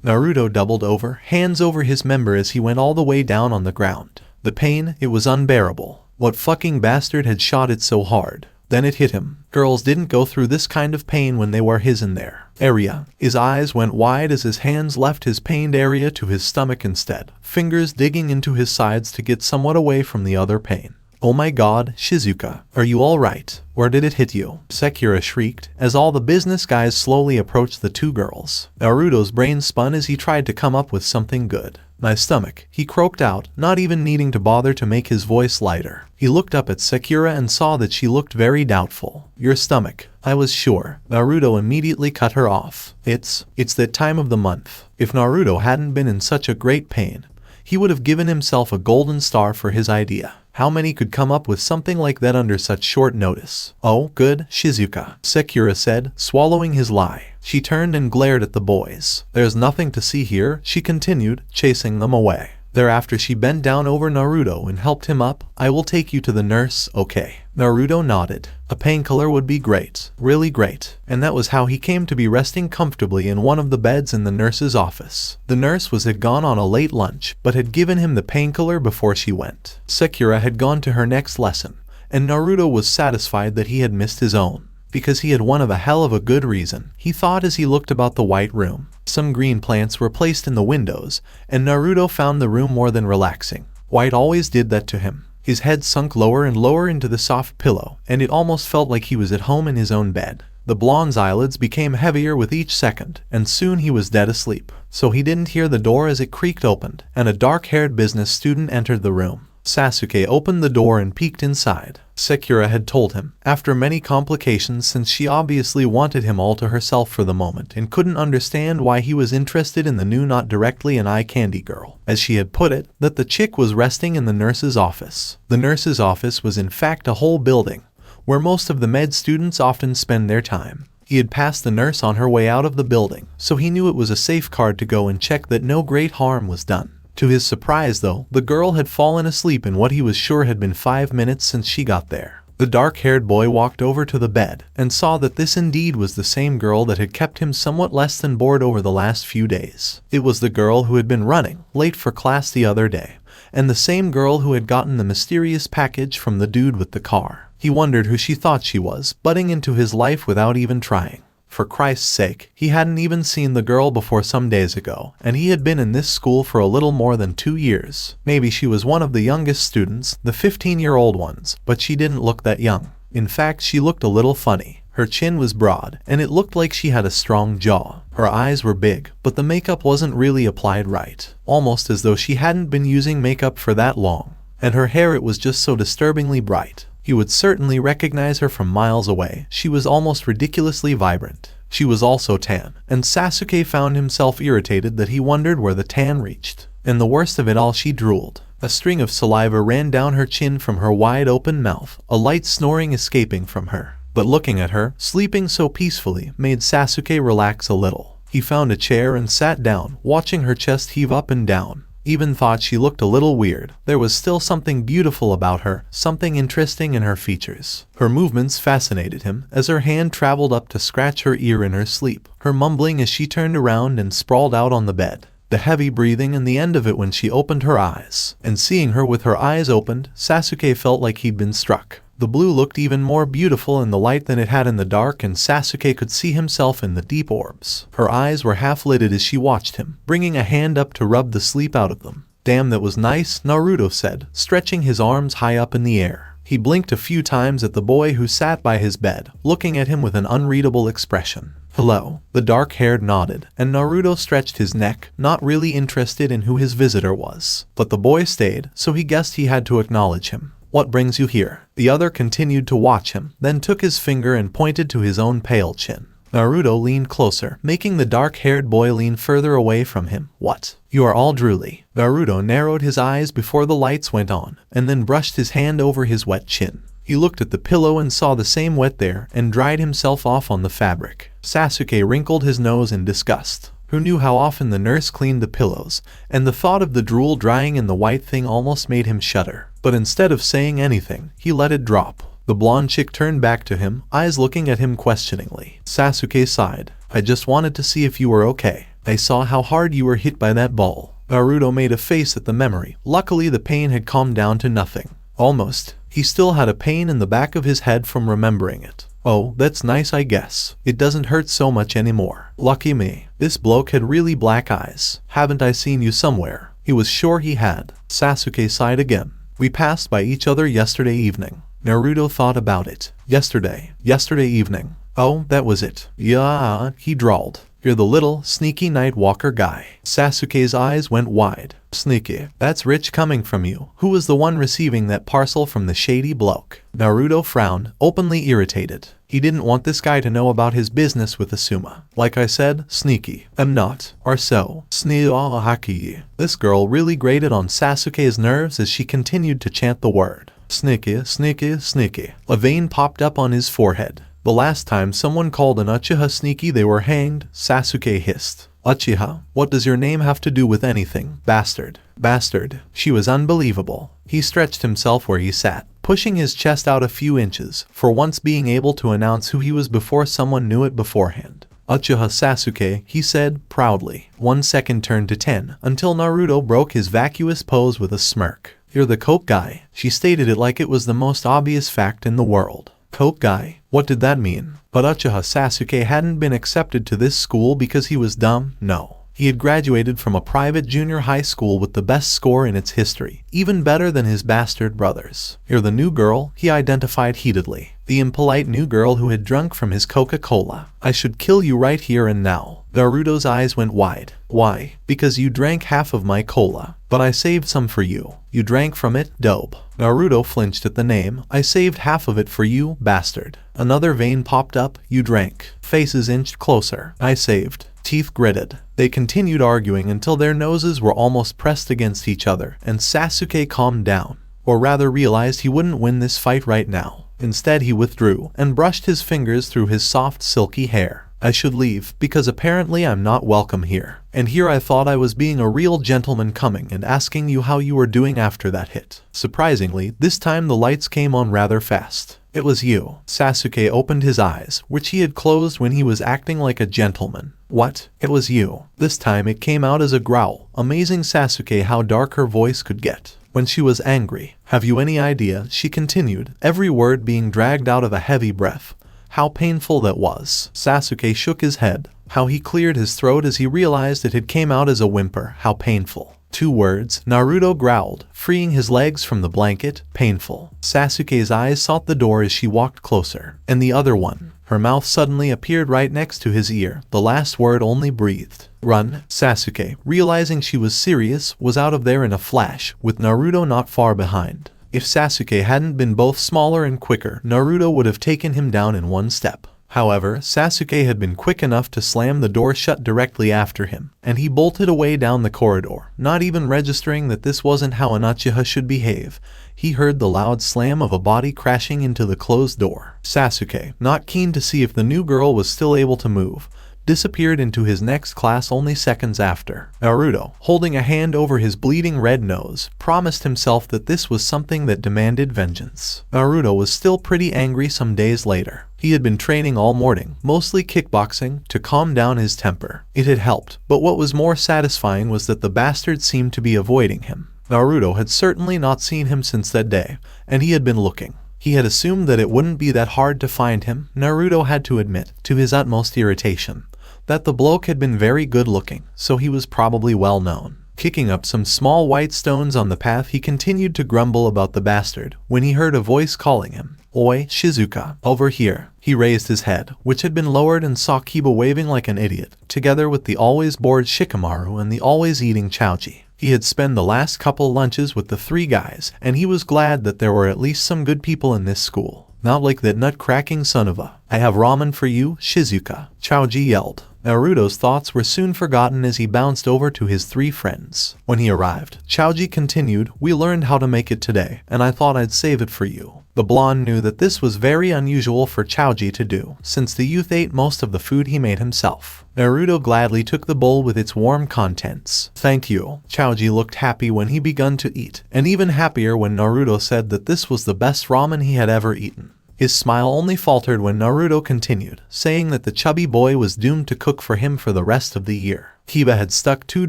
Naruto doubled over, hands over his member as he went all the way down on the ground. The pain, it was unbearable. What fucking bastard had shot it so hard? Then it hit him. Girls didn't go through this kind of pain when they were his in their area. His eyes went wide as his hands left his pained area to his stomach instead, fingers digging into his sides to get somewhat away from the other pain. Oh my god, Shizuka, are you alright? Where did it hit you? Sakura shrieked, as all the business guys slowly approached the two girls. Naruto's brain spun as he tried to come up with something good. My stomach, he croaked out, not even needing to bother to make his voice lighter. He looked up at Sakura and saw that she looked very doubtful. Your stomach, I was sure. Naruto immediately cut her off. It's that time of the month. If Naruto hadn't been in such a great pain, he would have given himself a golden star for his idea. How many could come up with something like that under such short notice? Oh, good, Shizuka, Sakura said, swallowing his lie. She turned and glared at the boys. There's nothing to see here, she continued, chasing them away. Thereafter she bent down over Naruto and helped him up. I will take you to the nurse, okay? Naruto nodded. A painkiller would be great, really great. And that was how he came to be resting comfortably in one of the beds in the nurse's office. The nurse had gone on a late lunch, but had given him the painkiller before she went. Sakura had gone to her next lesson, and Naruto was satisfied that he had missed his own, because he had one of a hell of a good reason, he thought as he looked about the white room. Some green plants were placed in the windows, and Naruto found the room more than relaxing. White always did that to him. His head sunk lower and lower into the soft pillow, and it almost felt like he was at home in his own bed. The blonde's eyelids became heavier with each second, and soon he was dead asleep. So he didn't hear the door as it creaked open, and a dark-haired business student entered the room. Sasuke opened the door and peeked inside. Sakura had told him, after many complications, since she obviously wanted him all to herself for the moment and couldn't understand why he was interested in the new not directly an eye candy girl, as she had put it, that the chick was resting in the nurse's office. The nurse's office was in fact a whole building, where most of the med students often spend their time. He had passed the nurse on her way out of the building, so he knew it was a safe card to go and check that no great harm was done. To his surprise though, the girl had fallen asleep in what he was sure had been 5 minutes since she got there. The dark-haired boy walked over to the bed, and saw that this indeed was the same girl that had kept him somewhat less than bored over the last few days. It was the girl who had been running late for class the other day, and the same girl who had gotten the mysterious package from the dude with the car. He wondered who she thought she was, butting into his life without even trying. For Christ's sake, he hadn't even seen the girl before some days ago, and he had been in this school for a little more than 2 years. Maybe she was one of the youngest students, the 15-year-old ones, but she didn't look that young. In fact, she looked a little funny. Her chin was broad, and it looked like she had a strong jaw. Her eyes were big, but the makeup wasn't really applied right, almost as though she hadn't been using makeup for that long. And her hair, it was just so disturbingly bright. He would certainly recognize her from miles away. She was almost ridiculously vibrant. She was also tan, and Sasuke found himself irritated that he wondered where the tan reached. And the worst of it all, she drooled. A string of saliva ran down her chin from her wide-open mouth, a light snoring escaping from her. But looking at her, sleeping so peacefully, made Sasuke relax a little. He found a chair and sat down, watching her chest heave up and down. Even thought she looked a little weird. There was still something beautiful about her, something interesting in her features. Her movements fascinated him, as her hand traveled up to scratch her ear in her sleep, her mumbling as she turned around and sprawled out on the bed. The heavy breathing and the end of it when she opened her eyes. And seeing her with her eyes opened, Sasuke felt like he'd been struck. The blue looked even more beautiful in the light than it had in the dark, and Sasuke could see himself in the deep orbs. Her eyes were half-lidded as she watched him, bringing a hand up to rub the sleep out of them. Damn, that was nice, Naruto said, stretching his arms high up in the air. He blinked a few times at the boy who sat by his bed, looking at him with an unreadable expression. Hello. The dark-haired nodded, and Naruto stretched his neck, not really interested in who his visitor was. But the boy stayed, so he guessed he had to acknowledge him. What brings you here? The other continued to watch him, then took his finger and pointed to his own pale chin. Naruto leaned closer, making the dark-haired boy lean further away from him. What? You are all drooly. Naruto narrowed his eyes before the lights went on, and then brushed his hand over his wet chin. He looked at the pillow and saw the same wet there, and dried himself off on the fabric. Sasuke wrinkled his nose in disgust. Who knew how often the nurse cleaned the pillows, and the thought of the drool drying in the white thing almost made him shudder. But instead of saying anything, he let it drop. The blonde chick turned back to him, eyes looking at him questioningly. Sasuke sighed. I just wanted to see if you were okay. I saw how hard you were hit by that ball. Naruto made a face at the memory. Luckily the pain had calmed down to nothing. Almost. He still had a pain in the back of his head from remembering it. Oh, that's nice, I guess. It doesn't hurt so much anymore. Lucky me. This bloke had really black eyes. Haven't I seen you somewhere? He was sure he had. Sasuke sighed again. We passed by each other yesterday evening. Naruto thought about it. Yesterday evening. Oh, that was it. Yeah, he drawled. You're the little, sneaky night walker guy. Sasuke's eyes went wide. Sneaky. That's rich coming from you. Who was the one receiving that parcel from the shady bloke? Naruto frowned, openly irritated. He didn't want this guy to know about his business with Asuma. Like I said, sneaky. I'm not. Or so. Sneaky. This girl really grated on Sasuke's nerves as she continued to chant the word. Sneaky, sneaky, sneaky. A vein popped up on his forehead. The last time someone called an Uchiha sneaky they were hanged, Sasuke hissed. Uchiha, what does your name have to do with anything, bastard? Bastard. She was unbelievable. He stretched himself where he sat, pushing his chest out a few inches, for once being able to announce who he was before someone knew it beforehand. Uchiha Sasuke, he said, proudly. 1 second turned to 10, until Naruto broke his vacuous pose with a smirk. You're the coke guy. She stated it like it was the most obvious fact in the world. Coke guy. What did that mean? But Uchiha Sasuke hadn't been accepted to this school because he was dumb, no. He had graduated from a private junior high school with the best score in its history, even better than his bastard brothers. You're the new girl, he identified heatedly. The impolite new girl who had drunk from his Coca-Cola. I should kill you right here and now. Naruto's eyes went wide. Why? Because you drank half of my cola. But I saved some for you. You drank from it, dope. Naruto flinched at the name. I saved half of it for you, bastard. Another vein popped up. You drank. Faces inched closer. I saved. Teeth gritted. They continued arguing until their noses were almost pressed against each other, and Sasuke calmed down. Or rather realized he wouldn't win this fight right now. Instead he withdrew, and brushed his fingers through his soft silky hair. I should leave, because apparently I'm not welcome here. And here I thought I was being a real gentleman coming and asking you how you were doing after that hit. Surprisingly, this time the lights came on rather fast. It was you. Sasuke opened his eyes, which he had closed when he was acting like a gentleman. What? It was you. This time it came out as a growl, amazing Sasuke how dark her voice could get when she was angry. Have you any idea, she continued, every word being dragged out of a heavy breath, how painful that was? Sasuke shook his head. How he cleared his throat as he realized it had came out as a whimper. How painful. 2 words, Naruto growled, freeing his legs from the blanket. Painful. Sasuke's eyes sought the door as she walked closer. And the other one. Her mouth suddenly appeared right next to his ear. The last word only breathed. Run. Sasuke, realizing she was serious, was out of there in a flash, with Naruto not far behind. If Sasuke hadn't been both smaller and quicker, Naruto would have taken him down in 1 step. However, Sasuke had been quick enough to slam the door shut directly after him, and he bolted away down the corridor, not even registering that this wasn't how an Uchiha should behave. He heard the loud slam of a body crashing into the closed door. Sasuke, not keen to see if the new girl was still able to move, disappeared into his next class only seconds after. Naruto, holding a hand over his bleeding red nose, promised himself that this was something that demanded vengeance. Naruto was still pretty angry some days later. He had been training all morning, mostly kickboxing, to calm down his temper. It had helped, but what was more satisfying was that the bastard seemed to be avoiding him. Naruto had certainly not seen him since that day, and he had been looking. He had assumed that it wouldn't be that hard to find him. Naruto had to admit, to his utmost irritation, that the bloke had been very good looking, so he was probably well known. Kicking up some small white stones on the path, he continued to grumble about the bastard, when he heard a voice calling him. Oi, Shizuka, over here. He raised his head, which had been lowered, and saw Kiba waving like an idiot, together with the always bored Shikamaru and the always eating Chaoji. He had spent the last couple lunches with the 3 guys, and he was glad that there were at least some good people in this school. Not like that nut-cracking son of a. I have ramen for you, Shizuka, Chaoji yelled. Naruto's thoughts were soon forgotten as he bounced over to his 3 friends. When he arrived, Chaoji continued, we learned how to make it today, and I thought I'd save it for you. The blonde knew that this was very unusual for Chaoji to do, since the youth ate most of the food he made himself. Naruto gladly took the bowl with its warm contents. Thank you. Chaoji looked happy when he began to eat, and even happier when Naruto said that this was the best ramen he had ever eaten. His smile only faltered when Naruto continued, saying that the chubby boy was doomed to cook for him for the rest of the year. Kiba had stuck 2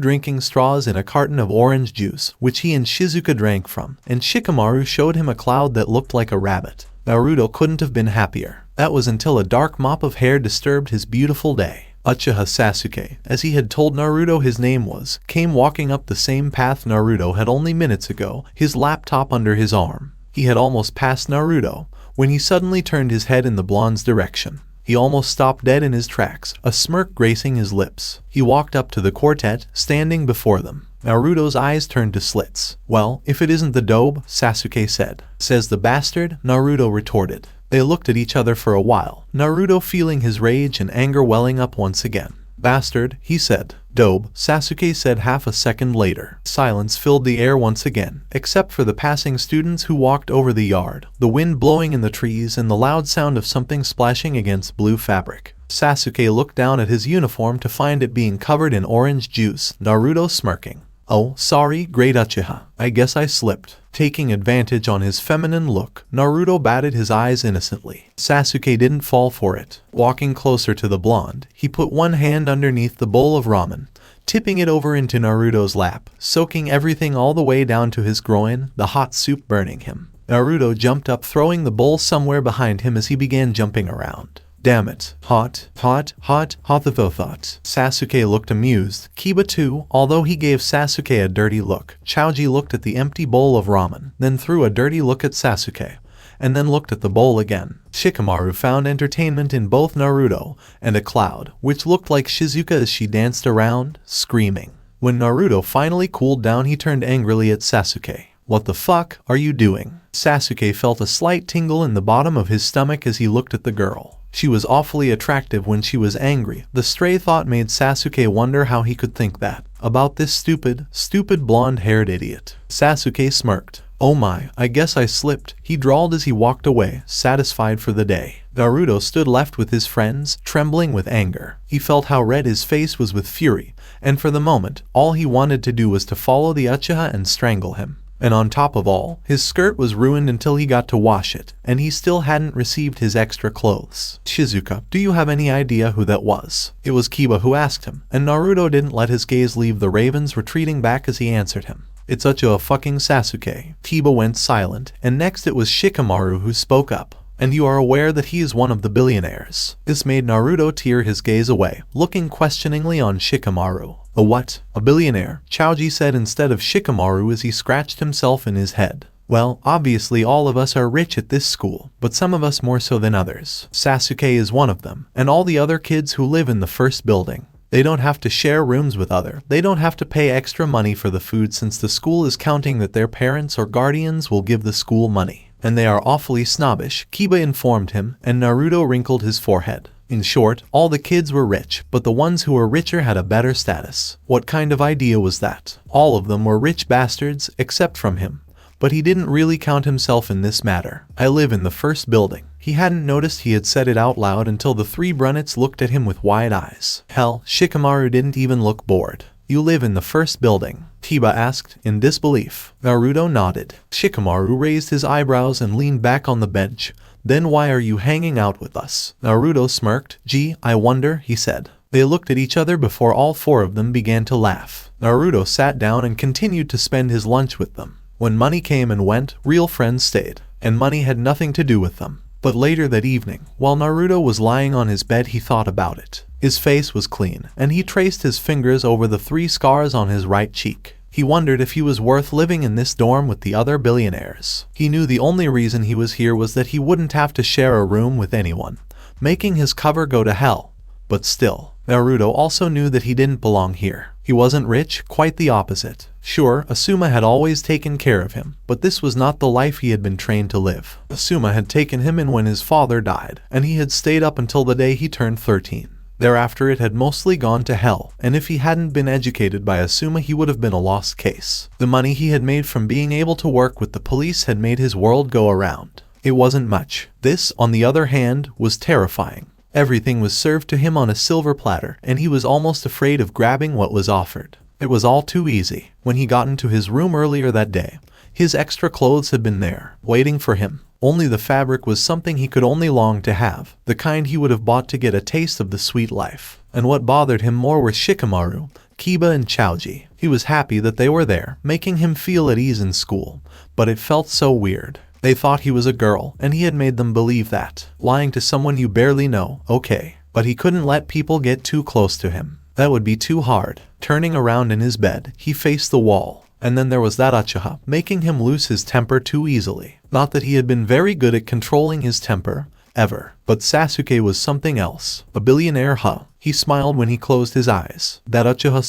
drinking straws in a carton of orange juice, which he and Shizuka drank from, and Shikamaru showed him a cloud that looked like a rabbit. Naruto couldn't have been happier. That was until a dark mop of hair disturbed his beautiful day. Uchiha Sasuke, as he had told Naruto his name was, came walking up the same path Naruto had only minutes ago, his laptop under his arm. He had almost passed Naruto, when he suddenly turned his head in the blonde's direction. He almost stopped dead in his tracks, a smirk gracing his lips. He walked up to the quartet, standing before them. Naruto's eyes turned to slits. "Well, if it isn't the dobe," Sasuke said. "Says the bastard," Naruto retorted. They looked at each other for a while, Naruto feeling his rage and anger welling up once again. "Bastard," he said. "Dobe," Sasuke said half a second later. Silence filled the air once again, except for the passing students who walked over the yard, the wind blowing in the trees and the loud sound of something splashing against blue fabric. Sasuke looked down at his uniform to find it being covered in orange juice, Naruto smirking. "Oh, sorry, great Uchiha. I guess I slipped." Taking advantage on his feminine look, Naruto batted his eyes innocently. Sasuke didn't fall for it. Walking closer to the blonde, he put one hand underneath the bowl of ramen, tipping it over into Naruto's lap, soaking everything all the way down to his groin, the hot soup burning him. Naruto jumped up, throwing the bowl somewhere behind him as he began jumping around. "Damn it. Hot, hot, hot, hot the thought." Sasuke looked amused. Kiba too, although he gave Sasuke a dirty look. Choji looked at the empty bowl of ramen, then threw a dirty look at Sasuke, and then looked at the bowl again. Shikamaru found entertainment in both Naruto and a cloud, which looked like Shizuka as she danced around, screaming. When Naruto finally cooled down, he turned angrily at Sasuke. "What the fuck are you doing?" Sasuke felt a slight tingle in the bottom of his stomach as he looked at the girl. She was awfully attractive when she was angry. The stray thought made Sasuke wonder how he could think that about this stupid blonde-haired idiot. Sasuke smirked. "Oh my, I guess I slipped," he drawled as he walked away, satisfied for the day. Naruto stood left with his friends, trembling with anger. He felt how red his face was with fury, and for the moment, all he wanted to do was to follow the Uchiha and strangle him. And on top of all, his skirt was ruined until he got to wash it, and he still hadn't received his extra clothes. "Shizuka, do you have any idea who that was?" It was Kiba who asked him, and Naruto didn't let his gaze leave the ravens retreating back as he answered him. "It's Uchiha fucking Sasuke." Kiba went silent, and next it was Shikamaru who spoke up. "And you are aware that he is one of the billionaires?" This made Naruto tear his gaze away, looking questioningly on Shikamaru. "A what? A billionaire?" Choji said instead of Shikamaru as he scratched himself in his head. "Well, obviously all of us are rich at this school, but some of us more so than others. Sasuke is one of them, and all the other kids who live in the first building. They don't have to share rooms with other. They don't have to pay extra money for the food since the school is counting that their parents or guardians will give the school money. And they are awfully snobbish," Kiba informed him, and Naruto wrinkled his forehead. In short, all the kids were rich, but the ones who were richer had a better status. What kind of idea was that? All of them were rich bastards, except from him. But he didn't really count himself in this matter. "I live in the first building." He hadn't noticed he had said it out loud until the three brunettes looked at him with wide eyes. Hell, Shikamaru didn't even look bored. "You live in the first building?" Kiba asked, in disbelief. Naruto nodded. Shikamaru raised his eyebrows and leaned back on the bench. "Then why are you hanging out with us?" Naruto smirked. "Gee, I wonder," he said. They looked at each other before all four of them began to laugh. Naruto sat down and continued to spend his lunch with them. When money came and went, real friends stayed, and money had nothing to do with them. But later that evening, while Naruto was lying on his bed, he thought about it. His face was clean, and he traced his fingers over the 3 scars on his right cheek. He wondered if he was worth living in this dorm with the other billionaires. He knew the only reason he was here was that he wouldn't have to share a room with anyone, making his cover go to hell. But still, Naruto also knew that he didn't belong here. He wasn't rich, quite the opposite. Sure, Asuma had always taken care of him, but this was not the life he had been trained to live. Asuma had taken him in when his father died, and he had stayed up until the day he turned 13. Thereafter it had mostly gone to hell, and if he hadn't been educated by Asuma he would have been a lost case. The money he had made from being able to work with the police had made his world go around. It wasn't much. This, on the other hand, was terrifying. Everything was served to him on a silver platter, and he was almost afraid of grabbing what was offered. It was all too easy. When he got into his room earlier that day, his extra clothes had been there, waiting for him. Only the fabric was something he could only long to have, the kind he would have bought to get a taste of the sweet life. And what bothered him more were Shikamaru, Kiba and Choji. He was happy that they were there, making him feel at ease in school, but it felt so weird. They thought he was a girl, and he had made them believe that. Lying to someone you barely know, okay, but he couldn't let people get too close to him. That would be too hard. Turning around in his bed, he faced the wall. And then there was that Uchiha, making him lose his temper too easily. Not that he had been very good at controlling his temper, ever. But Sasuke was something else. A billionaire, huh? He smiled when he closed his eyes. That Uchiha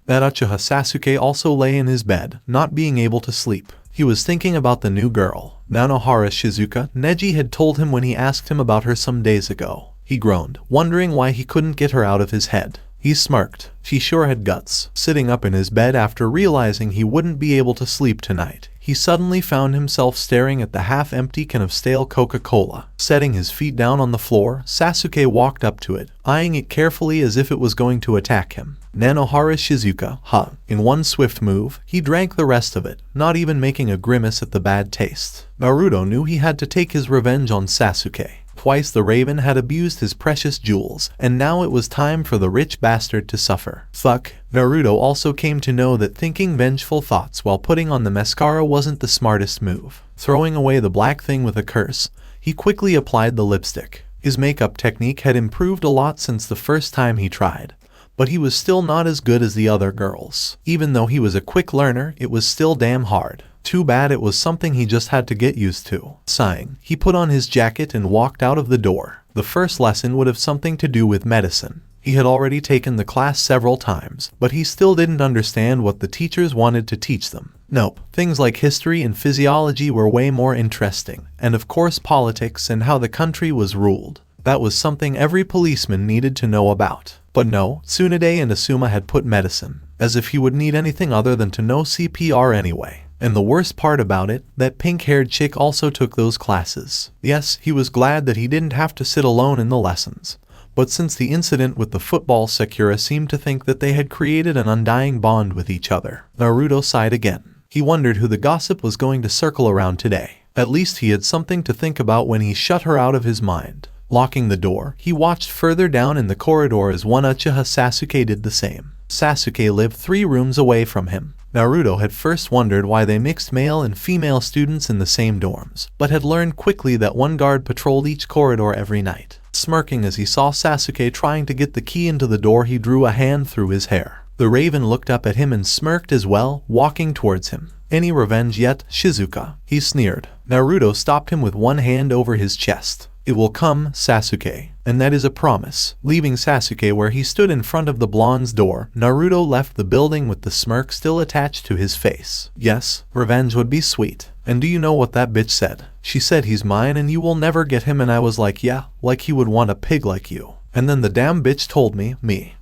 Sasuke also lay in his bed, not being able to sleep. He was thinking about the new girl, Nanohara Shizuka. Neji had told him when he asked him about her some days ago. He groaned, wondering why he couldn't get her out of his head. He smirked. She sure had guts. Sitting up in his bed after realizing he wouldn't be able to sleep tonight, he suddenly found himself staring at the half-empty can of stale Coca-Cola. Setting his feet down on the floor, Sasuke walked up to it, eyeing it carefully as if it was going to attack him. Nanohara Shizuka, huh? In one swift move, he drank the rest of it, not even making a grimace at the bad taste. Naruto knew he had to take his revenge on Sasuke. Twice the Raven had abused his precious jewels, and now it was time for the rich bastard to suffer. Fuck. Naruto also came to know that thinking vengeful thoughts while putting on the mascara wasn't the smartest move. Throwing away the black thing with a curse, he quickly applied the lipstick. His makeup technique had improved a lot since the first time he tried, but he was still not as good as the other girls. Even though he was a quick learner, it was still damn hard. Too bad it was something he just had to get used to. Sighing, he put on his jacket and walked out of the door. The first lesson would have something to do with medicine. He had already taken the class several times, but he still didn't understand what the teachers wanted to teach them. Nope, things like history and physiology were way more interesting, and of course politics and how the country was ruled. That was something every policeman needed to know about. But no, Tsunade and Asuma had put medicine, as if he would need anything other than to know CPR anyway. And the worst part about it, that pink-haired chick also took those classes. Yes, he was glad that he didn't have to sit alone in the lessons. But since the incident with the football, Sakura seemed to think that they had created an undying bond with each other. Naruto sighed again. He wondered who the gossip was going to circle around today. At least he had something to think about when he shut her out of his mind. Locking the door, he watched further down in the corridor as one Uchiha Sasuke did the same. Sasuke lived 3 rooms away from him. Naruto had first wondered why they mixed male and female students in the same dorms, but had learned quickly that one guard patrolled each corridor every night. Smirking as he saw Sasuke trying to get the key into the door, he drew a hand through his hair. The Raven looked up at him and smirked as well, walking towards him. Any revenge yet, Shizuka? He sneered. Naruto stopped him with one hand over his chest. It will come, Sasuke, and that is a promise. Leaving Sasuke where he stood in front of the blonde's door, Naruto left the building with the smirk still attached to his face. Yes, revenge would be sweet. And do you know what that bitch said? She said he's mine and you will never get him, and I was like, yeah, like he would want a pig like you. And then the damn bitch told me,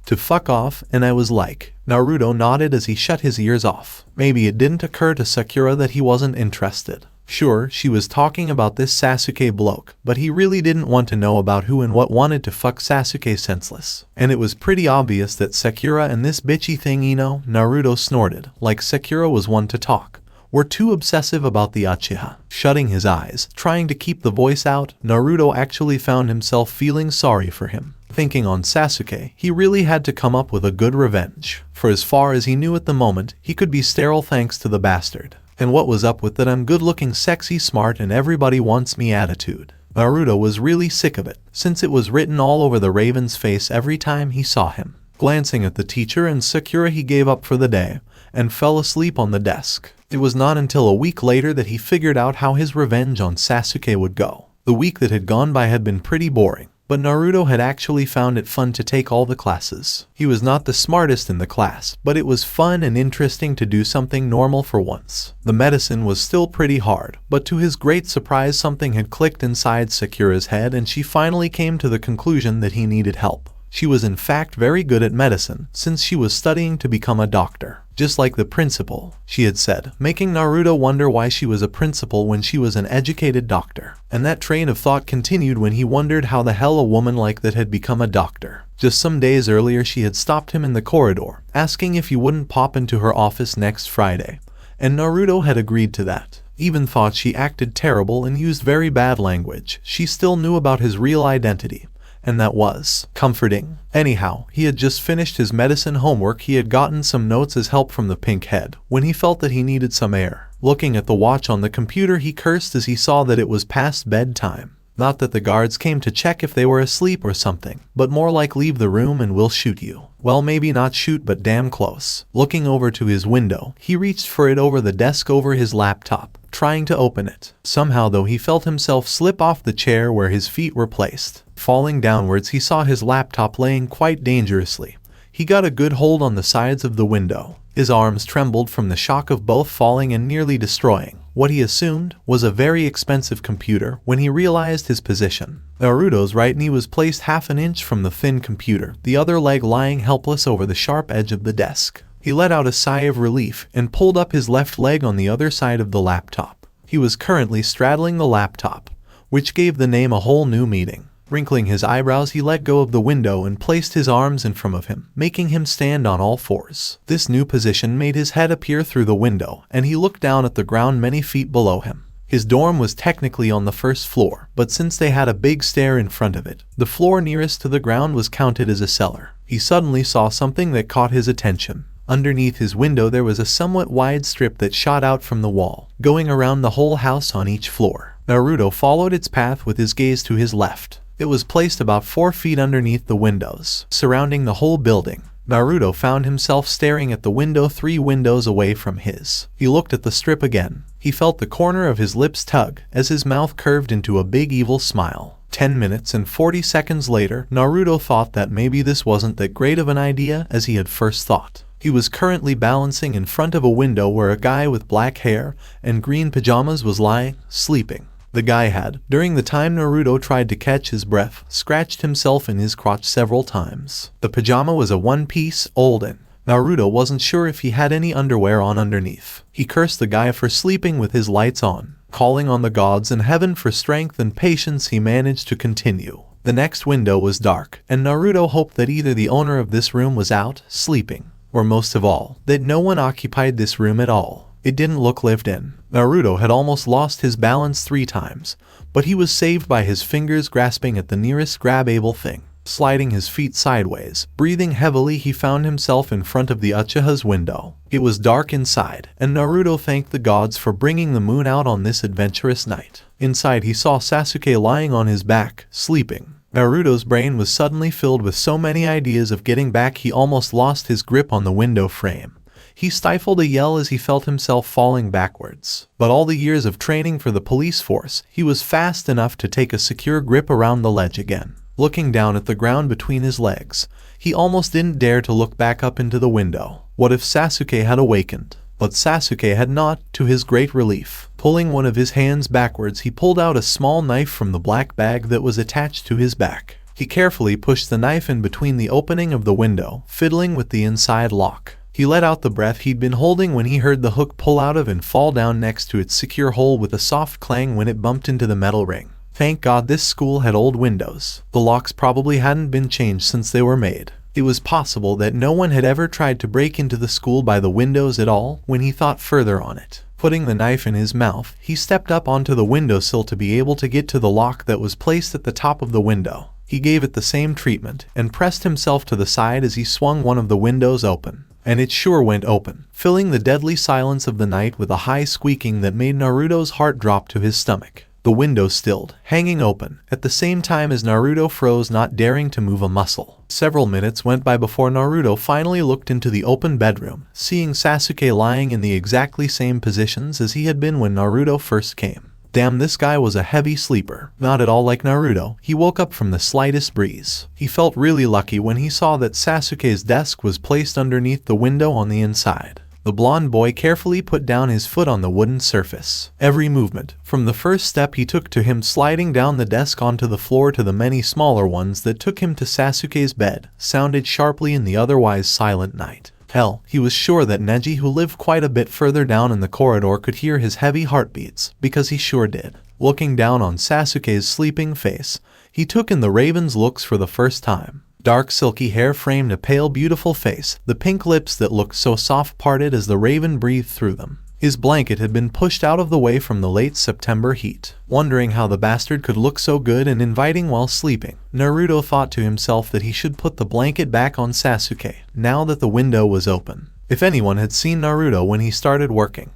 to fuck off, and I was like. Naruto nodded as he shut his ears off. Maybe it didn't occur to Sakura that he wasn't interested. Sure, she was talking about this Sasuke bloke, but he really didn't want to know about who and what wanted to fuck Sasuke senseless. And it was pretty obvious that Sakura and this bitchy thing, Naruto snorted, like Sakura was one to talk, were too obsessive about the Uchiha. Shutting his eyes, trying to keep the voice out, Naruto actually found himself feeling sorry for him. Thinking on Sasuke, he really had to come up with a good revenge. For as far as he knew at the moment, he could be sterile thanks to the bastard. And what was up with that I'm good-looking, sexy, smart, and everybody wants me attitude? Naruto was really sick of it, since it was written all over the Raven's face every time he saw him. Glancing at the teacher and Sakura, he gave up for the day, and fell asleep on the desk. It was not until a week later that he figured out how his revenge on Sasuke would go. The week that had gone by had been pretty boring, but Naruto had actually found it fun to take all the classes. He was not the smartest in the class, but it was fun and interesting to do something normal for once. The medicine was still pretty hard, but to his great surprise something had clicked inside Sakura's head and she finally came to the conclusion that he needed help. She was in fact very good at medicine, since she was studying to become a doctor. Just like the principal, she had said, making Naruto wonder why she was a principal when she was an educated doctor. And that train of thought continued when he wondered how the hell a woman like that had become a doctor. Just some days earlier she had stopped him in the corridor, asking if he wouldn't pop into her office next Friday. And Naruto had agreed to that. Even thought she acted terrible and used very bad language, she still knew about his real identity. And that was comforting. Anyhow, he had just finished his medicine homework. He had gotten some notes as help from the pink head, when he felt that he needed some air. Looking at the watch on the computer, he cursed as he saw that it was past bedtime. Not that the guards came to check if they were asleep or something, but more like leave the room and we'll shoot you. Well, maybe not shoot, but damn close. Looking over to his window, he reached for it over the desk over his laptop, trying to open it. Somehow though, he felt himself slip off the chair where his feet were placed. Falling downwards, he saw his laptop laying quite dangerously. He got a good hold on the sides of the window. His arms trembled from the shock of both falling and nearly destroying what he assumed was a very expensive computer when he realized his position. Naruto's right knee was placed half an inch from the thin computer, the other leg lying helpless over the sharp edge of the desk. He let out a sigh of relief and pulled up his left leg on the other side of the laptop. He was currently straddling the laptop, which gave the name a whole new meaning. Wrinkling his eyebrows, he let go of the window and placed his arms in front of him, making him stand on all fours. This new position made his head appear through the window, and he looked down at the ground many feet below him. His dorm was technically on the first floor, but since they had a big stair in front of it, the floor nearest to the ground was counted as a cellar. He suddenly saw something that caught his attention. Underneath his window there was a somewhat wide strip that shot out from the wall, going around the whole house on each floor. Naruto followed its path with his gaze to his left. It was placed about 4 feet underneath the windows, surrounding the whole building. Naruto found himself staring at the window 3 windows away from his. He looked at the strip again. He felt the corner of his lips tug as his mouth curved into a big evil smile. 10 minutes and 40 seconds later, Naruto thought that maybe this wasn't that great of an idea as he had first thought. He was currently balancing in front of a window where a guy with black hair and green pajamas was lying, sleeping. The guy had, during the time Naruto tried to catch his breath, scratched himself in his crotch several times. The pajama was a one-piece, old and Naruto wasn't sure if he had any underwear on underneath. He cursed the guy for sleeping with his lights on. Calling on the gods in heaven for strength and patience, he managed to continue. The next window was dark, and Naruto hoped that either the owner of this room was out, sleeping, or most of all, that no one occupied this room at all. It didn't look lived in. Naruto had almost lost his balance 3 times, but he was saved by his fingers grasping at the nearest grab-able thing. Sliding his feet sideways, breathing heavily, he found himself in front of the Uchiha's window. It was dark inside, and Naruto thanked the gods for bringing the moon out on this adventurous night. Inside he saw Sasuke lying on his back, sleeping. Naruto's brain was suddenly filled with so many ideas of getting back he almost lost his grip on the window frame. He stifled a yell as he felt himself falling backwards. But all the years of training for the police force, he was fast enough to take a secure grip around the ledge again. Looking down at the ground between his legs, he almost didn't dare to look back up into the window. What if Sasuke had awakened? But Sasuke had not, to his great relief. Pulling one of his hands backwards, he pulled out a small knife from the black bag that was attached to his back. He carefully pushed the knife in between the opening of the window, fiddling with the inside lock. He let out the breath he'd been holding when he heard the hook pull out of and fall down next to its secure hole with a soft clang when it bumped into the metal ring. Thank God this school had old windows. The locks probably hadn't been changed since they were made. It was possible that no one had ever tried to break into the school by the windows at all when he thought further on it. Putting the knife in his mouth, he stepped up onto the windowsill to be able to get to the lock that was placed at the top of the window. He gave it the same treatment and pressed himself to the side as he swung one of the windows open. And it sure went open, filling the deadly silence of the night with a high squeaking that made Naruto's heart drop to his stomach. The window stilled, hanging open, at the same time as Naruto froze, not daring to move a muscle. Several minutes went by before Naruto finally looked into the open bedroom, seeing Sasuke lying in the exactly same positions as he had been when Naruto first came. Damn, this guy was a heavy sleeper. Not at all like Naruto, he woke up from the slightest breeze. He felt really lucky when he saw that Sasuke's desk was placed underneath the window on the inside. The blonde boy carefully put down his foot on the wooden surface. Every movement, from the first step he took to him sliding down the desk onto the floor to the many smaller ones that took him to Sasuke's bed, sounded sharply in the otherwise silent night. Hell, he was sure that Neji, who lived quite a bit further down in the corridor, could hear his heavy heartbeats, because he sure did. Looking down on Sasuke's sleeping face, he took in the raven's looks for the first time. Dark silky hair framed a pale beautiful face, the pink lips that looked so soft parted as the raven breathed through them. His blanket had been pushed out of the way from the late September heat. Wondering how the bastard could look so good and inviting while sleeping, Naruto thought to himself that he should put the blanket back on Sasuke, now that the window was open. If anyone had seen Naruto when he started working,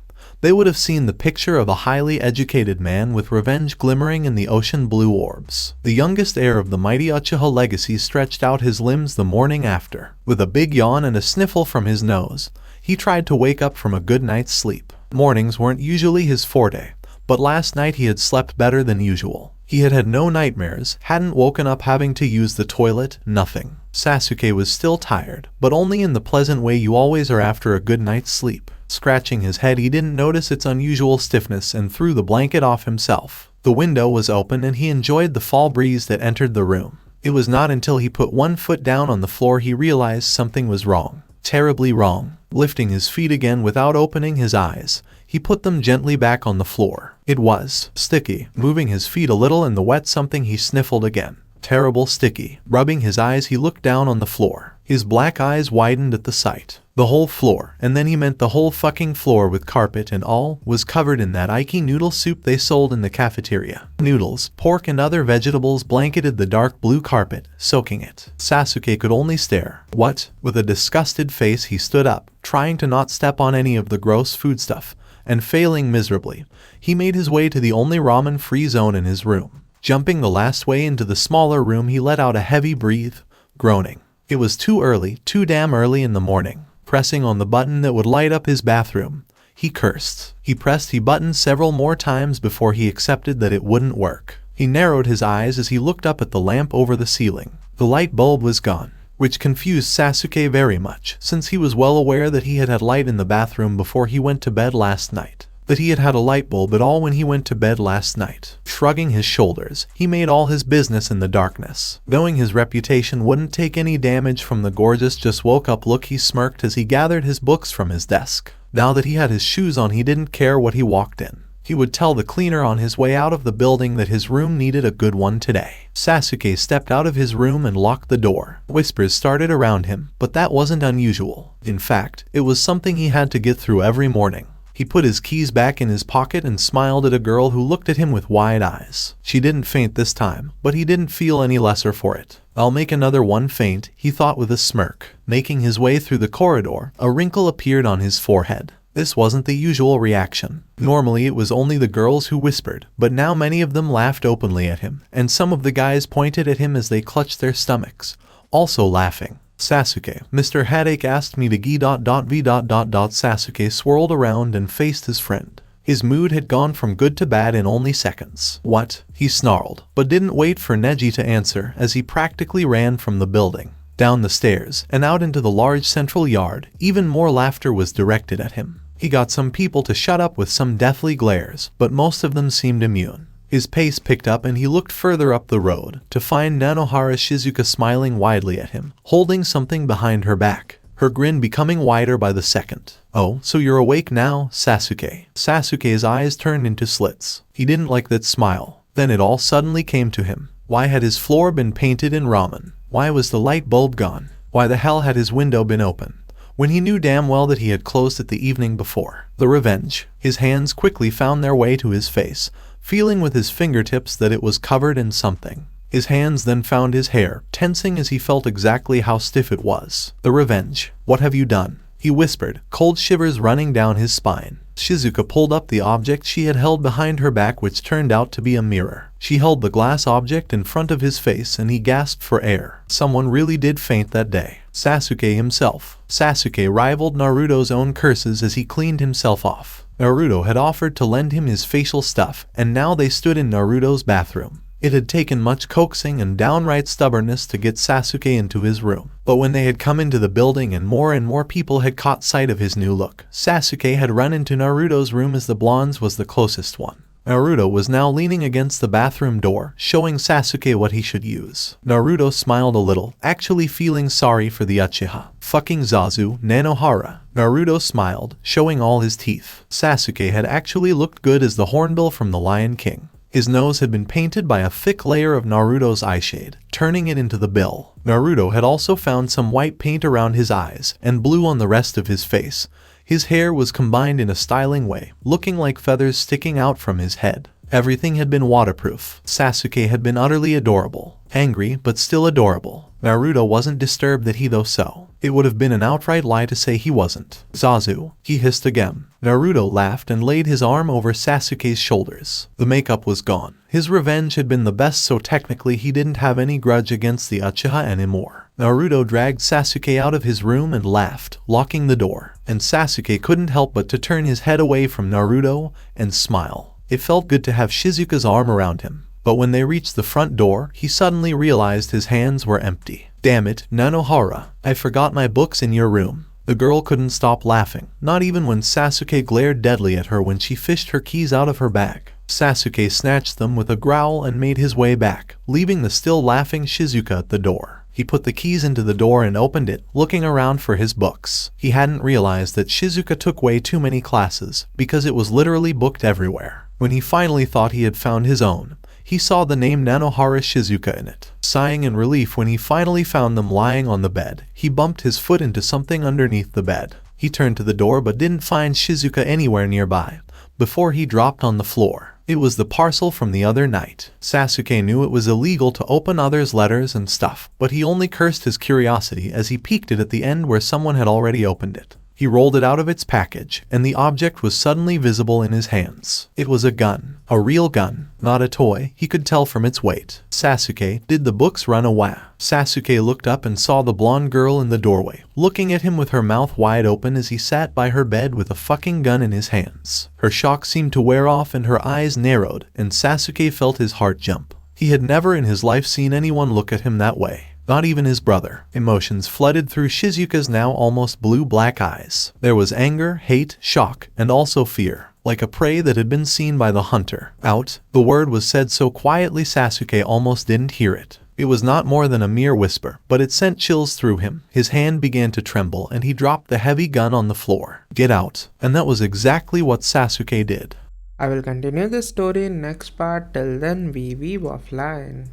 they would have seen the picture of a highly educated man with revenge glimmering in the ocean blue orbs. The youngest heir of the mighty Uchiha legacy stretched out his limbs the morning after. With a big yawn and a sniffle from his nose, he tried to wake up from a good night's sleep. Mornings weren't usually his forte, but last night he had slept better than usual. He had had no nightmares, hadn't woken up having to use the toilet, nothing. Sasuke was still tired, but only in the pleasant way you always are after a good night's sleep. Scratching his head, he didn't notice its unusual stiffness and threw the blanket off himself. The window was open and he enjoyed the fall breeze that entered the room. It was not until he put one foot down on the floor he realized something was wrong. Terribly wrong. Lifting his feet again without opening his eyes, he put them gently back on the floor. It was sticky. Moving his feet a little in the wet something, he sniffled again. Terrible sticky. Rubbing his eyes, he looked down on the floor. His black eyes widened at the sight. The whole floor, and then he meant the whole fucking floor with carpet and all, was covered in that Iki noodle soup they sold in the cafeteria. Noodles, pork and other vegetables blanketed the dark blue carpet, soaking it. Sasuke could only stare. What? With a disgusted face he stood up, trying to not step on any of the gross foodstuff, and failing miserably. He made his way to the only ramen-free zone in his room. Jumping the last way into the smaller room, he let out a heavy breath, groaning. It was too early, too damn early in the morning. Pressing on the button that would light up his bathroom, he cursed. He pressed the button several more times before he accepted that it wouldn't work. He narrowed his eyes as he looked up at the lamp over the ceiling. The light bulb was gone, which confused Sasuke very much, since he was well aware that he had had light in the bathroom before he went to bed last night. That he had had a light bulb at all when he went to bed last night. Shrugging his shoulders, he made all his business in the darkness. Knowing his reputation wouldn't take any damage from the gorgeous just woke up look, he smirked as he gathered his books from his desk. Now that he had his shoes on, he didn't care what he walked in. He would tell the cleaner on his way out of the building that his room needed a good one today. Sasuke stepped out of his room and locked the door. Whispers started around him, but that wasn't unusual. In fact, it was something he had to get through every morning. He put his keys back in his pocket and smiled at a girl who looked at him with wide eyes. She didn't faint this time, but he didn't feel any lesser for it. I'll make another one faint, he thought with a smirk. Making his way through the corridor, a wrinkle appeared on his forehead. This wasn't the usual reaction. Normally it was only the girls who whispered, but now many of them laughed openly at him, and some of the guys pointed at him as they clutched their stomachs, also laughing. Sasuke, Mr. Headache asked me to gi. Sasuke swirled around and faced his friend. His mood had gone from good to bad in only seconds. What? He snarled, but didn't wait for Neji to answer as he practically ran from the building. Down the stairs, and out into the large central yard, even more laughter was directed at him. He got some people to shut up with some deathly glares, but most of them seemed immune. His pace picked up and he looked further up the road to find Nanohara Shizuka smiling widely at him, holding something behind her back, her grin becoming wider by the second. Oh, so you're awake now, Sasuke. Sasuke's eyes turned into slits. He didn't like that smile. Then it all suddenly came to him. Why had his floor been painted in ramen? Why was the light bulb gone? Why the hell had his window been open when he knew damn well that he had closed it the evening before? The revenge. His hands quickly found their way to his face, feeling with his fingertips that it was covered in something. His hands then found his hair, tensing as he felt exactly how stiff it was. The revenge. What have you done? He whispered, cold shivers running down his spine. Shizuka pulled up the object she had held behind her back, which turned out to be a mirror. She held the glass object in front of his face and he gasped for air. Someone really did faint that day. Sasuke himself. Sasuke rivaled Naruto's own curses as he cleaned himself off. Naruto had offered to lend him his facial stuff, and now they stood in Naruto's bathroom. It had taken much coaxing and downright stubbornness to get Sasuke into his room. But when they had come into the building and more people had caught sight of his new look, Sasuke had run into Naruto's room as the blonde's was the closest one. Naruto was now leaning against the bathroom door, showing Sasuke what he should use. Naruto smiled a little, actually feeling sorry for the Uchiha. Fucking Zazu, Nanohara. Naruto smiled, showing all his teeth. Sasuke had actually looked good as the Hornbill from the Lion King. His nose had been painted by a thick layer of Naruto's eyeshade, turning it into the bill. Naruto had also found some white paint around his eyes, and blue on the rest of his face. His hair was combined in a styling way, looking like feathers sticking out from his head. Everything had been waterproof. Sasuke had been utterly adorable. Angry, but still adorable. Naruto wasn't disturbed that he though so. It would have been an outright lie to say he wasn't. Zazu, he hissed again. Naruto laughed and laid his arm over Sasuke's shoulders. The makeup was gone. His revenge had been the best, so technically he didn't have any grudge against the Uchiha anymore. Naruto dragged Sasuke out of his room and laughed, locking the door. And Sasuke couldn't help but to turn his head away from Naruto and smile. It felt good to have Shizuka's arm around him. But when they reached the front door, he suddenly realized his hands were empty. Damn it, Nanohara, I forgot my books in your room. The girl couldn't stop laughing, not even when Sasuke glared deadly at her when she fished her keys out of her bag. Sasuke snatched them with a growl and made his way back, leaving the still laughing Shizuka at the door. He put the keys into the door and opened it, looking around for his books. He hadn't realized that Shizuka took way too many classes, because it was literally booked everywhere. When he finally thought he had found his own, he saw the name Nanohara Shizuka in it. Sighing in relief when he finally found them lying on the bed, he bumped his foot into something underneath the bed. He turned to the door but didn't find Shizuka anywhere nearby, before he dropped on the floor. It was the parcel from the other night. Sasuke knew it was illegal to open others' letters and stuff, but he only cursed his curiosity as he peeked it at the end where someone had already opened it. He rolled it out of its package, and the object was suddenly visible in his hands. It was a gun. A real gun, not a toy, he could tell from its weight. Sasuke, did the books run away? Sasuke looked up and saw the blonde girl in the doorway, looking at him with her mouth wide open as he sat by her bed with a fucking gun in his hands. Her shock seemed to wear off and her eyes narrowed, and Sasuke felt his heart jump. He had never in his life seen anyone look at him that way. Not even his brother. Emotions flooded through Shizuka's now almost blue-black eyes. There was anger, hate, shock, and also fear. Like a prey that had been seen by the hunter. Out. The word was said so quietly Sasuke almost didn't hear it. It was not more than a mere whisper, but it sent chills through him. His hand began to tremble and he dropped the heavy gun on the floor. Get out. And that was exactly what Sasuke did. I will continue this story in next part. Till then, we weeb offline.